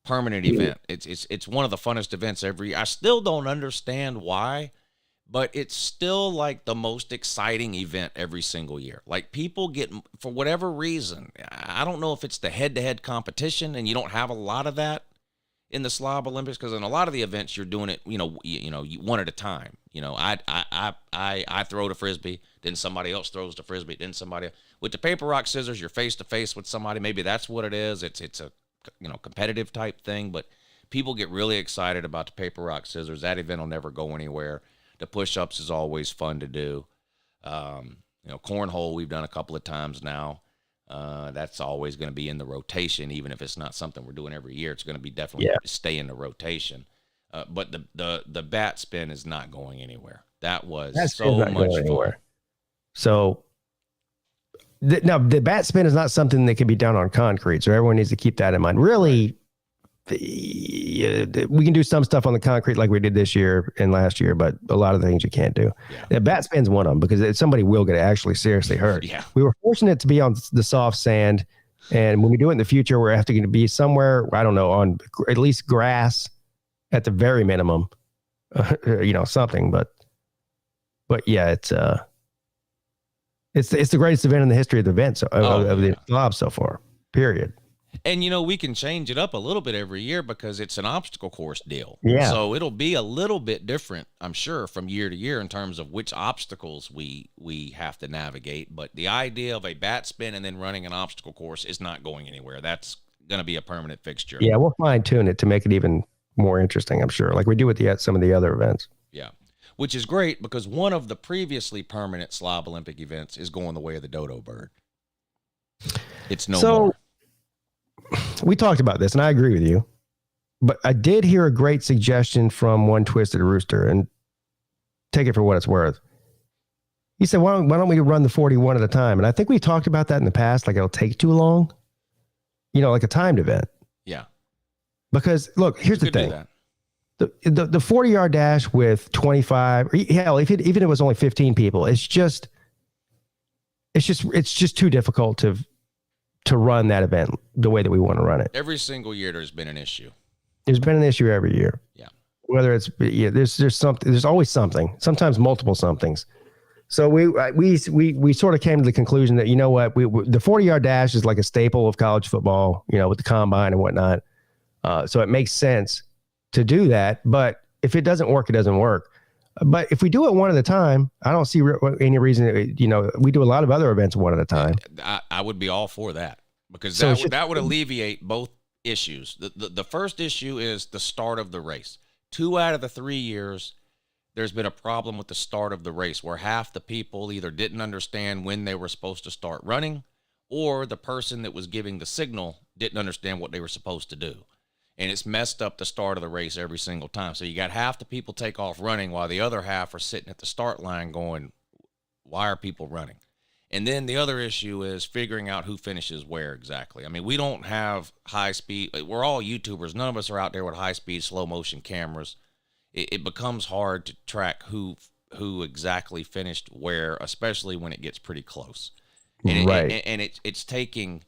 permanent event. It's one of the funnest events every year. I still don't understand why, but it's still like the most exciting event every single year. Like, people get, for whatever reason, I don't know if it's the head-to-head competition, and you don't have a lot of that in the Slob Olympics, because in a lot of the events you're doing it, one at a time. I throw the frisbee, then somebody else throws the frisbee, then somebody else. With the paper, rock, scissors, you're face to face with somebody. Maybe that's what it is. It's a competitive type thing, but people get really excited about the paper, rock, scissors. That event will never go anywhere. The push-ups is always fun to do. Cornhole we've done a couple of times now. That's always going to be in the rotation, even if it's not something we're doing every year. It's going to be definitely stay in the rotation. But the bat spin is not going anywhere. That was so much fun. So now the bat spin is not something that can be done on concrete. So everyone needs to keep that in mind. Really, we can do some stuff on the concrete like we did this year and last year, but a lot of things you can't do. Yeah. The bat spin's one of them, because somebody will get actually seriously hurt. Yeah. We were fortunate to be on the soft sand, and when we do it in the future, we're having to be somewhere, I don't know, on at least grass at the very minimum, something. But yeah, it's the greatest event in the history of the event, of the Slob so far. Period. And, we can change it up a little bit every year because it's an obstacle course deal. Yeah. So it'll be a little bit different, I'm sure, from year to year in terms of which obstacles we have to navigate. But the idea of a bat spin and then running an obstacle course is not going anywhere. That's going to be a permanent fixture. Yeah, we'll fine tune it to make it even more interesting, I'm sure, like we do with some of the other events. Yeah. Which is great, because one of the previously permanent Slob Olympic events is going the way of the dodo bird. It's no more. We talked about this, and I agree with you, but I did hear a great suggestion from one Twisted Rooster, and take it for what it's worth. He said, why don't we run the 41 at a time? And I think we talked about that in the past, like it'll take too long, like a timed event. Yeah. Because look, here's the thing. The 40-yard dash with 25, or hell, even if it was only 15 people, it's just too difficult to run that event the way that we want to run it. Every single year there's been an issue. There's been an issue every year. Yeah. Whether it's there's something, there's always something, sometimes multiple somethings So we sort of came to the conclusion that, you know what, the 40-yard dash is like a staple of college football, you know, with the combine and whatnot. So it makes sense to do that. But if it doesn't work, it doesn't work. But if we do it one at a time, I don't see any reason. You know, we do a lot of other events one at a time. I would be all for that, because So that would alleviate both issues. The first issue is the start of the race. 2 out of the 3 years, there's been a problem with the start of the race, where half the people either didn't understand when they were supposed to start running, or the person that was giving the signal didn't understand what they were supposed to do. And it's messed up the start of the race every single time. So you got half the people take off running while the other half are sitting at the start line going, why are people running? And then the other issue is figuring out who finishes where exactly. I mean, we don't have high speed. We're all YouTubers. None of us are out there with high speed, slow motion cameras. It becomes hard to track who exactly finished where, especially when it gets pretty close. And Right. It's taking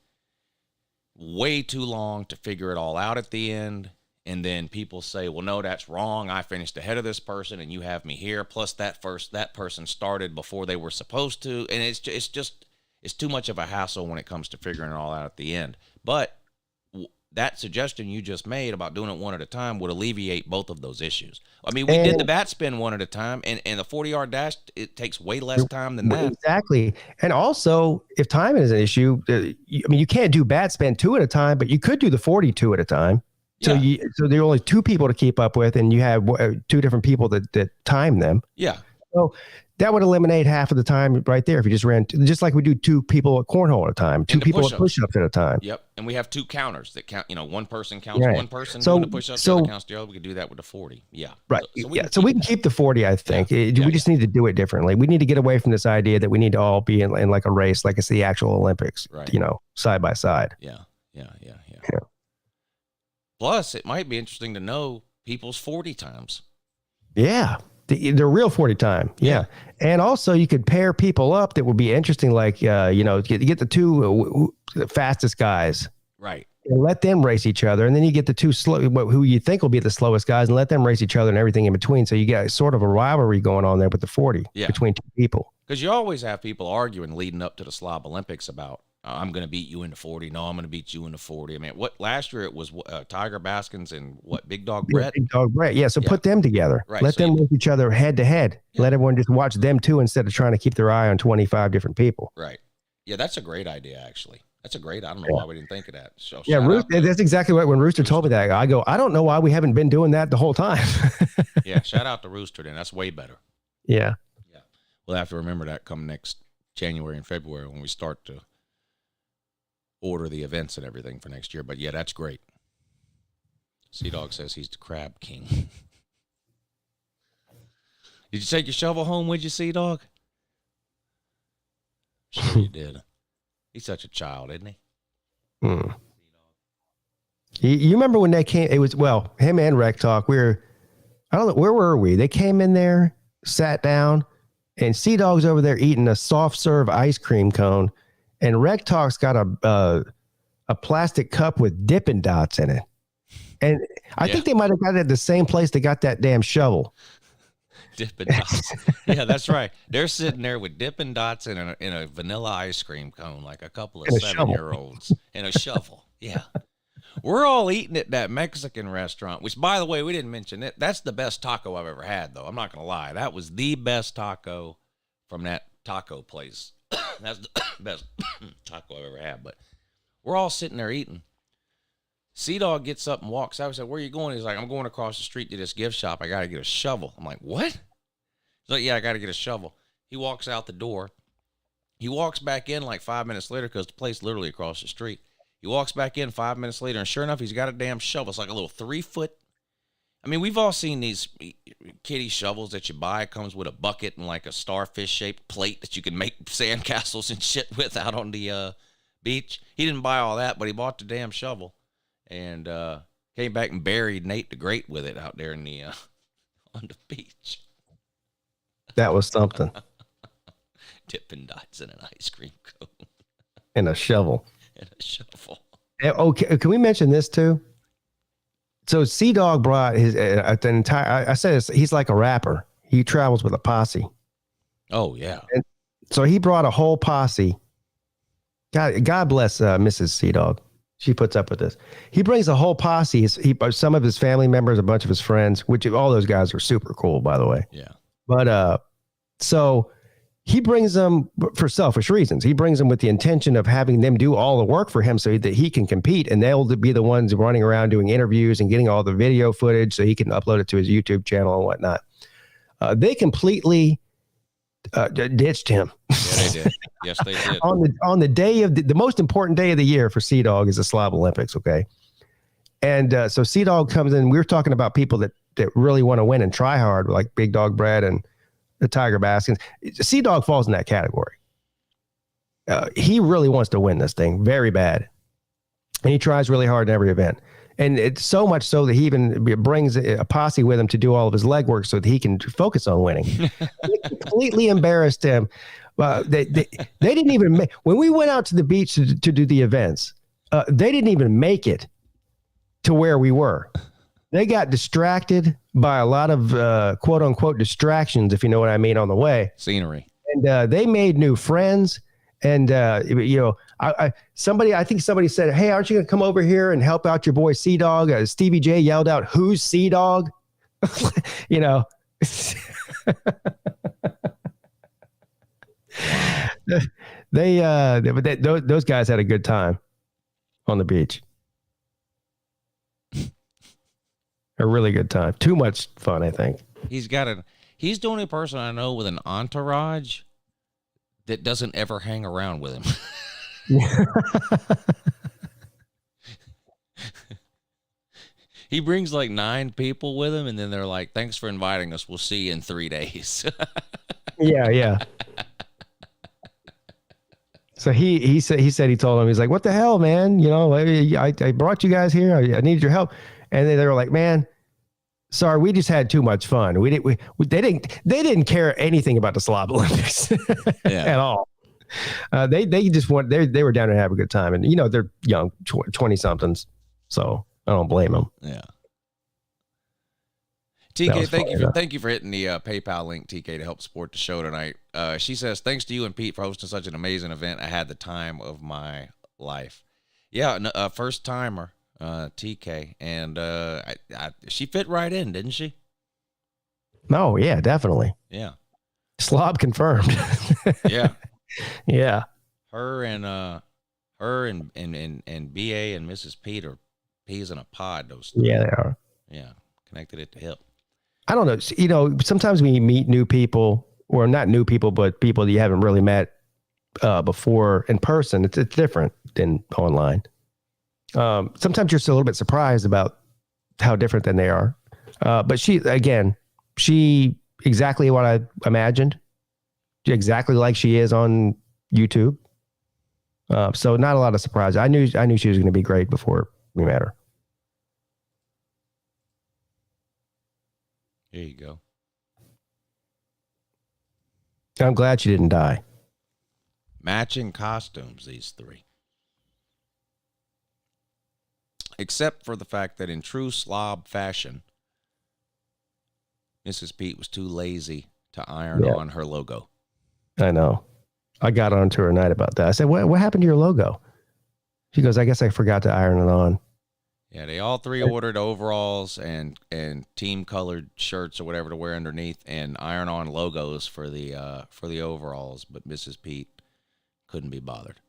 way too long to figure it all out at the end. And then people say, well, no, that's wrong. I finished ahead of this person and you have me here. Plus that person started before they were supposed to. And it's too much of a hassle when it comes to figuring it all out at the end. But that suggestion you just made about doing it one at a time would alleviate both of those issues. I mean, we did the bat spin one at a time, and the 40-yard dash, it takes way less time than that. Exactly. And also, if time is an issue, you can't do bat spin 2 at a time, but you could do the 42 at a time. So so there are only 2 people to keep up with, and you have 2 different people that time them. Yeah. So that would eliminate half of the time right there if you just ran, just like we do 2 people at cornhole at a time, 2 people at push-ups at a time. Yep. And we have 2 counters that count, one person counts one person so, doing the push-ups, the other counts the other. We could do that with the 40. Yeah. Right. So we can keep the 40, I think. We just need to do it differently. We need to get away from this idea that we need to all be in like a race, like it's the actual Olympics, right. Side by side. Yeah. Plus, it might be interesting to know people's 40 times. Yeah. The real 40 time. Yeah. And also you could pair people up that would be interesting. Like, get the 2 fastest guys. Right. And let them race each other. And then you get the 2 slow, who you think will be the slowest guys, and let them race each other and everything in between. So you get sort of a rivalry going on there with the 40 between 2 people. Because you always have people arguing leading up to the Slob Olympics about, I'm going to beat you in the 40. No, I'm going to beat you in the 40. I mean, last year it was Tiger Baskins and Big Dog Brett? Big Dog Brett. Yeah. So put them together. Right. Let them race each other head to head. Yeah. Let everyone just watch them too, instead of trying to keep their eye on 25 different people. Right. Yeah. That's a great idea, actually. I don't know why we didn't think of that. So that's exactly what, when Rooster told me that, I don't know why we haven't been doing that the whole time. Yeah. Shout out to Rooster then. That's way better. Yeah. Yeah. We'll have to remember that come next January and February when we start to order the events and everything for next year. But yeah, that's great. Sea-Dog says he's the crab king. Did you take your shovel home with you, Sea-Dog? Sure you did. He's such a child, isn't he? You remember when they came, it was, him and Rec Talk, I don't know, where were we? They came in there, sat down, and Sea-Dog's over there eating a soft serve ice cream cone. And Rec Talk's got a plastic cup with Dippin' Dots in it. And I think they might have got it at the same place they got that damn shovel. Dippin' Dots. Yeah, that's right. They're sitting there with Dippin' Dots in a vanilla ice cream cone, like a couple of 7-year-olds, and a shovel. Yeah. We're all eating at that Mexican restaurant, which, by the way, we didn't mention it. That's the best taco I've ever had, though. I'm not going to lie. That was the best taco from that taco place. That's the best taco I've ever had. But we're all sitting there eating. Sea-Dog gets up and walks out. I said, where are you going? He's like, I'm going across the street to this gift shop. I got to get a shovel. I'm like, what? He's like, yeah, I got to get a shovel. He walks out the door. He walks back in like 5 minutes later, because the place literally across the street. He walks back in 5 minutes later, and sure enough, he's got a damn shovel. It's like a little 3-foot. I mean, we've all seen these kiddie shovels that you buy. It comes with a bucket and like a starfish-shaped plate that you can make sandcastles and shit with out on the beach. He didn't buy all that, but he bought the damn shovel and came back and buried Nate the Great with it out there in the on the beach. That was something. Dippin' Dots in an ice cream cone. And a shovel. And a shovel. Okay, can we mention this too? So Sea-Dog brought his entire. I said he's like a rapper. He travels with a posse. Oh yeah. So he brought a whole posse. God bless Mrs. Sea Dog. She puts up with this. He brings a whole posse. Some of his family members, a bunch of his friends, which all those guys are super cool, by the way. Yeah. But so he brings them for selfish reasons. He brings them with the intention of having them do all the work for him so that he can compete, and they'll be the ones running around doing interviews and getting all the video footage so he can upload it to his YouTube channel and whatnot. They completely ditched him. Yeah, they did. Yes, they did. on the day of the most important day of the year for Sea Dog is the Slob Olympics. Okay. And so Sea Dog comes in. We were talking about people that really want to win and try hard, like Big Dog Brad and the Tiger Baskins. Sea Dog falls in that category. He really wants to win this thing very bad. And he tries really hard in every event. And it's so much so that he even brings a posse with him to do all of his legwork so that he can focus on winning. It completely embarrassed him. They didn't even make, when we went out to the beach to do the events, they didn't even make it to where we were. They got distracted by a lot of quote unquote distractions, if you know what I mean, on the way. Scenery. And they made new friends. And, I think somebody said, hey, aren't you going to come over here and help out your boy Sea Dog? Stevie J yelled out, who's Sea Dog? You know, those guys had a good time on the beach. A really good time. Too much fun, I think. He's the only person I know with an entourage that doesn't ever hang around with him. He brings like 9 people with him, and then they're like, thanks for inviting us. We'll see you in 3 days. Yeah. So he told him, he's like, what the hell, man? You know, I brought you guys here. I needed your help. And they were like, man, sorry, we just had too much fun. They didn't care anything about the Slob Olympics at all. They were down to have a good time, and you know they're young, 20 somethings, so I don't blame them. Yeah. TK, thank you for hitting the PayPal link, TK, to help support the show tonight. She says, thanks to you and Pete for hosting such an amazing event. I had the time of my life. Yeah, first timer. TK, and she fit right in, didn't she? No, yeah, definitely. Yeah. Slob confirmed. Yeah. Yeah. Her and BA and Mrs. Pete are peas in a pod. Those three. Yeah, they are. Yeah, connected at the hip. I don't know. You know, sometimes when you meet new people, or not new people, but people that you haven't really met before in person, it's different than online. Sometimes you're still a little bit surprised about how different than they are. But she exactly what I imagined, exactly like she is on YouTube. So not a lot of surprise. I knew she was going to be great before we met her. There you go. I'm glad she didn't die. Matching costumes, these 3. Except for the fact that in true slob fashion, Mrs. Pete was too lazy to iron on her logo. I know. I got on to her tonight about that. I said, what happened to your logo? She goes, I guess I forgot to iron it on. Yeah, they all 3 ordered overalls and team colored shirts or whatever to wear underneath, and iron on logos for the overalls, but Mrs. Pete couldn't be bothered.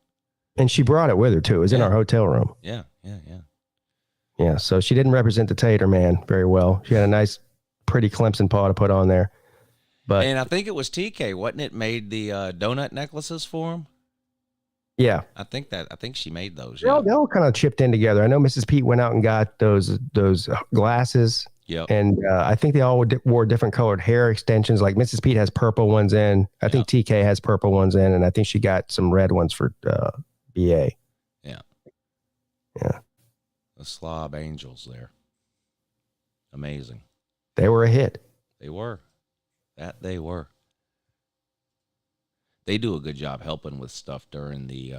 And she brought it with her too. It was in our hotel room. Yeah. Yeah, so she didn't represent the Tater Man very well. She had a nice, pretty Clemson paw to put on there. And I think it was TK, wasn't it, made the donut necklaces for him? Yeah. I think she made those. They all kind of chipped in together. I know Mrs. Pete went out and got those glasses. Yeah. And I think they all wore different colored hair extensions. Like Mrs. Pete has purple ones in. I think TK has purple ones in. And I think she got some red ones for BA. Yeah. Yeah. The Slob Angels there. Amazing. They were a hit. They were. They were. They do a good job helping with stuff during the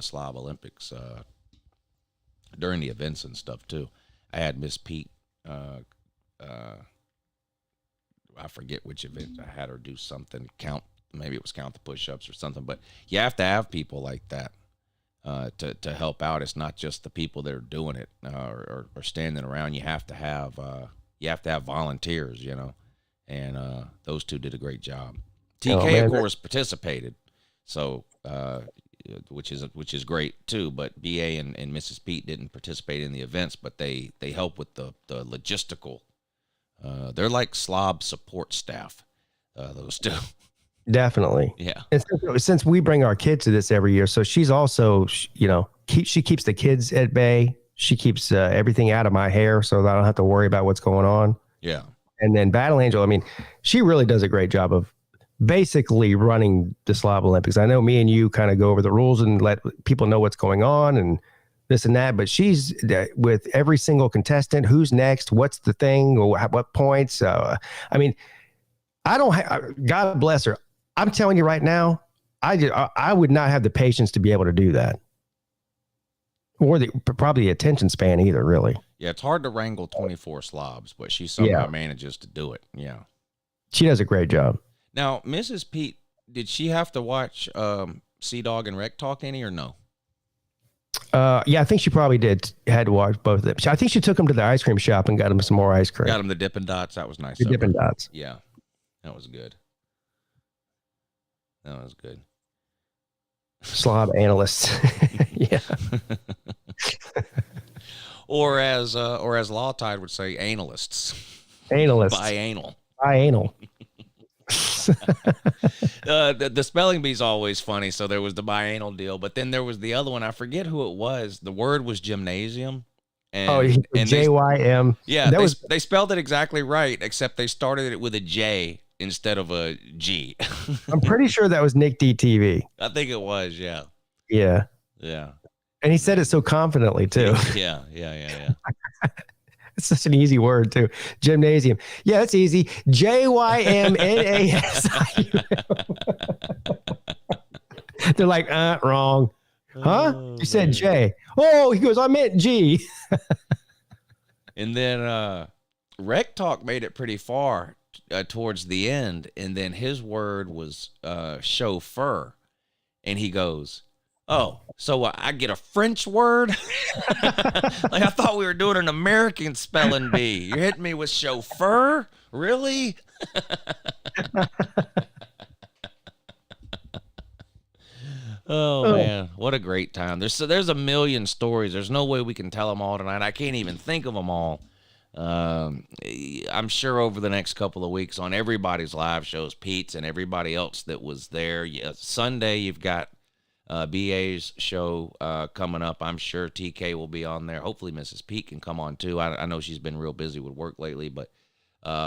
Slob Olympics, during the events and stuff too. I had Miss Pete. I I forget which event I had her do something, maybe it was count the push-ups or something, but you have to have people like that to help out. It's not just the people that are doing it or standing around. You have to have volunteers, you know, and those two did a great job. TK, of course, participated, so which is great too. But BA and Mrs. Pete didn't participate in the events, but they help with the logistical. They're like Slob support staff. Those two. Definitely. Yeah. And since we bring our kids to this every year, so she's also, you know, she keeps the kids at bay. She keeps everything out of my hair so that I don't have to worry about what's going on. Yeah. And then Battle Angel, I mean, she really does a great job of basically running the Slob Olympics. I know me and you kind of go over the rules and let people know what's going on and this and that, but she's with every single contestant, who's next, what's the thing, or what points. I mean, God bless her. I'm telling you right now, I would not have the patience to be able to do that, or probably the attention span either. Really, yeah, it's hard to wrangle 24 slobs, but she somehow manages to do it. Yeah, she does a great job. Now, Mrs. Pete, did she have to watch Sea Dog and Rec Talk any or no? Yeah, I think she probably had to watch both of them. I think she took them to the ice cream shop and got them some more ice cream. Got them the Dippin' Dots. That was nice. The Dippin' Dots. Yeah, that was good. That was good. Slob analysts. Yeah. or as Law Tide would say, analysts. Analysts. Bianal. Bianal. The spelling bee's always funny, so there was the bianal deal, but then there was the other one. I forget who it was. The word was gymnasium. And JYM. Yeah, they spelled it exactly right, except they started it with a J instead of a G. I'm pretty sure that was Nick DTV. I think it was, yeah. Yeah. Yeah. And he said it so confidently, too. Yeah. It's such an easy word, too. Gymnasium. Yeah, that's easy. JYMNASIUM. They're like, wrong. Huh? You said J. Oh, he goes, I meant G. And then Rec Talk made it pretty far towards the end, and then his word was chauffeur, and he goes, oh, so I get a French word? Like, I thought we were doing an American spelling bee. You're hitting me with chauffeur? Really? Oh, man, what a great time. There's a million stories. There's no way we can tell them all tonight. I can't even think of them all. I'm sure over the next couple of weeks on everybody's live shows, Pete's and everybody else that was there. Yeah, Sunday, you've got BA's show coming up. I'm sure TK will be on there. Hopefully Mrs. Pete can come on too. I know she's been real busy with work lately, but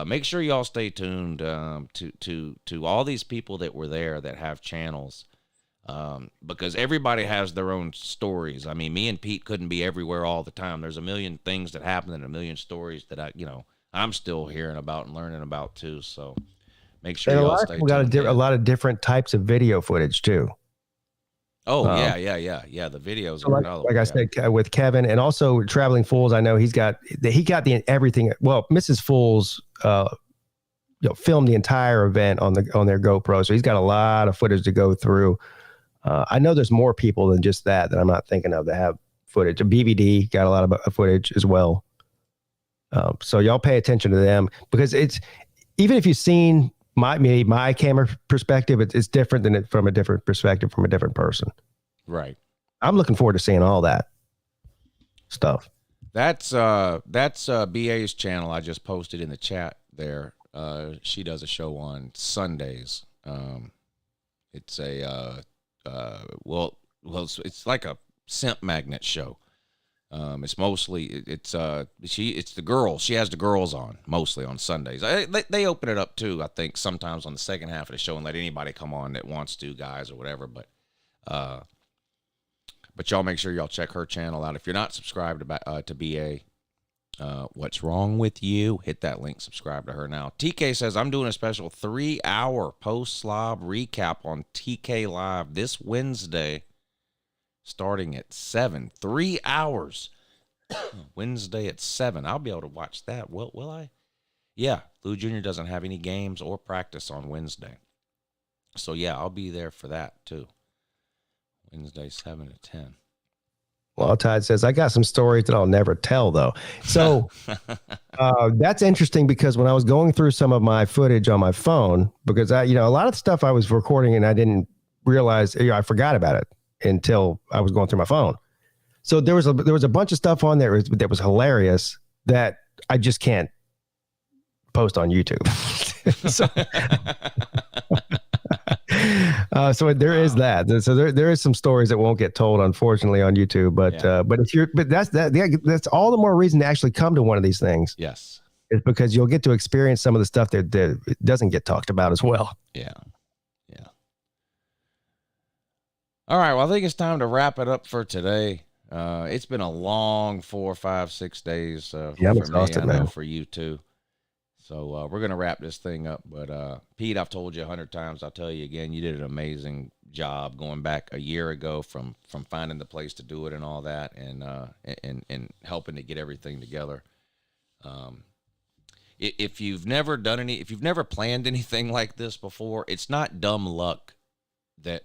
make sure y'all stay tuned to all these people that were there that have channels. Because everybody has their own stories. I mean, me and Pete couldn't be everywhere all the time. There's a million things that happen and a million stories that I'm still hearing about and learning about too. So make sure y'all stay tuned. Got a lot of different types of video footage too. Oh, yeah. The videos. So like I said, with Kevin and also Traveling Fools, I know he got the everything. Well, Mrs. Fools filmed the entire event on their GoPro, so he's got a lot of footage to go through. I know there's more people than just that I'm not thinking of that have footage. BVD got a lot of footage as well. So y'all pay attention to them, because it's, even if you've seen my camera perspective, it's different than it from a different perspective from a different person. Right. I'm looking forward to seeing all that stuff. That's BA's channel. I just posted in the chat there. She does a show on Sundays. It's a it's like a simp magnet show. It's mostly it's the girls. She has the girls on mostly on Sundays. They open it up too, I think, sometimes on the second half of the show and let anybody come on that wants to, guys or whatever. But y'all make sure y'all check her channel out. If you're not subscribed to BA, what's wrong with you? Hit that link, subscribe to her now. TK says, I'm doing a special 3-hour post-slob recap on TK Live this Wednesday, starting at 7. 3 hours. Wednesday at 7. I'll be able to watch that. Will I? Yeah, Lou Jr. doesn't have any games or practice on Wednesday. So, yeah, I'll be there for that, too. Wednesday, 7 to 10. Well, Todd says, I got some stories that I'll never tell, though. So that's interesting because when I was going through some of my footage on my phone, because a lot of stuff I was recording and I didn't realize, I forgot about it until I was going through my phone. So there was a bunch of stuff on there that was hilarious that I just can't post on YouTube. So there is that. So there is some stories that won't get told, unfortunately, on YouTube. But that's all the more reason to actually come to one of these things. Yes, is because you'll get to experience some of the stuff that doesn't get talked about as well. Yeah. All right. Well, I think it's time to wrap it up for today. It's been a long 4, 5, 6 days. I'm exhausted, me, I know, man. for you too. So we're gonna wrap this thing up. But Pete, I've told you 100 times. I'll tell you again. You did an amazing job going back a year ago from finding the place to do it and all that, and helping to get everything together. If you've never planned anything like this before, it's not dumb luck that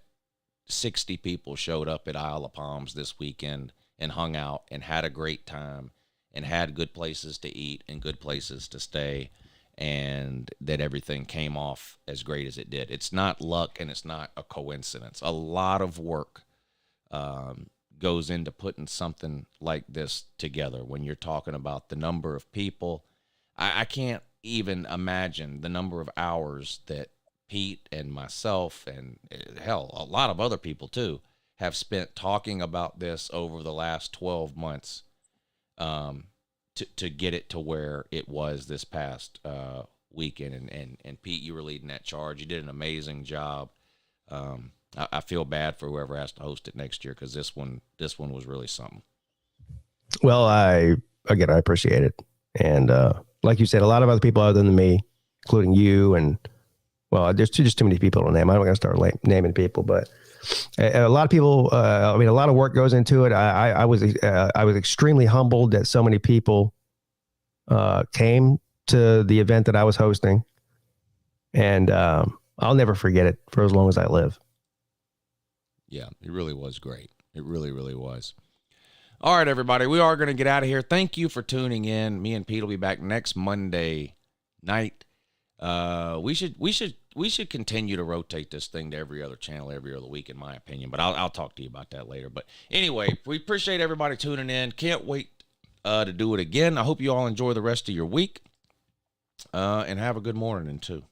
60 people showed up at Isle of Palms this weekend and hung out and had a great time and had good places to eat and good places to stay, and that everything came off as great as it did. It's not luck, and it's not a coincidence. A lot of work goes into putting something like this together. When you're talking about the number of people, I can't even imagine the number of hours that Pete and myself and hell, a lot of other people too, have spent talking about this over the last 12 months to get it to where it was this past weekend. And Pete, you were leading that charge. You did an amazing job. I feel bad for whoever has to host it next year, because this one was really something. Well, I appreciate it. And like you said, a lot of other people other than me, including you, and well, there's just too many people to name. I'm not going to start naming people, but a lot of people. A lot of work goes into it. I was extremely humbled that so many people came to the event that I was hosting, and I'll never forget it for as long as I live. Yeah, it really was great. It really, really was. All right, everybody, we are going to get out of here. Thank you for tuning in. Me and Pete will be back next Monday night. We should continue to rotate this thing to every other channel every other week, in my opinion, but I'll talk to you about that later. But anyway, we appreciate everybody tuning in. Can't wait to do it again. I hope you all enjoy the rest of your week, and have a good morning too.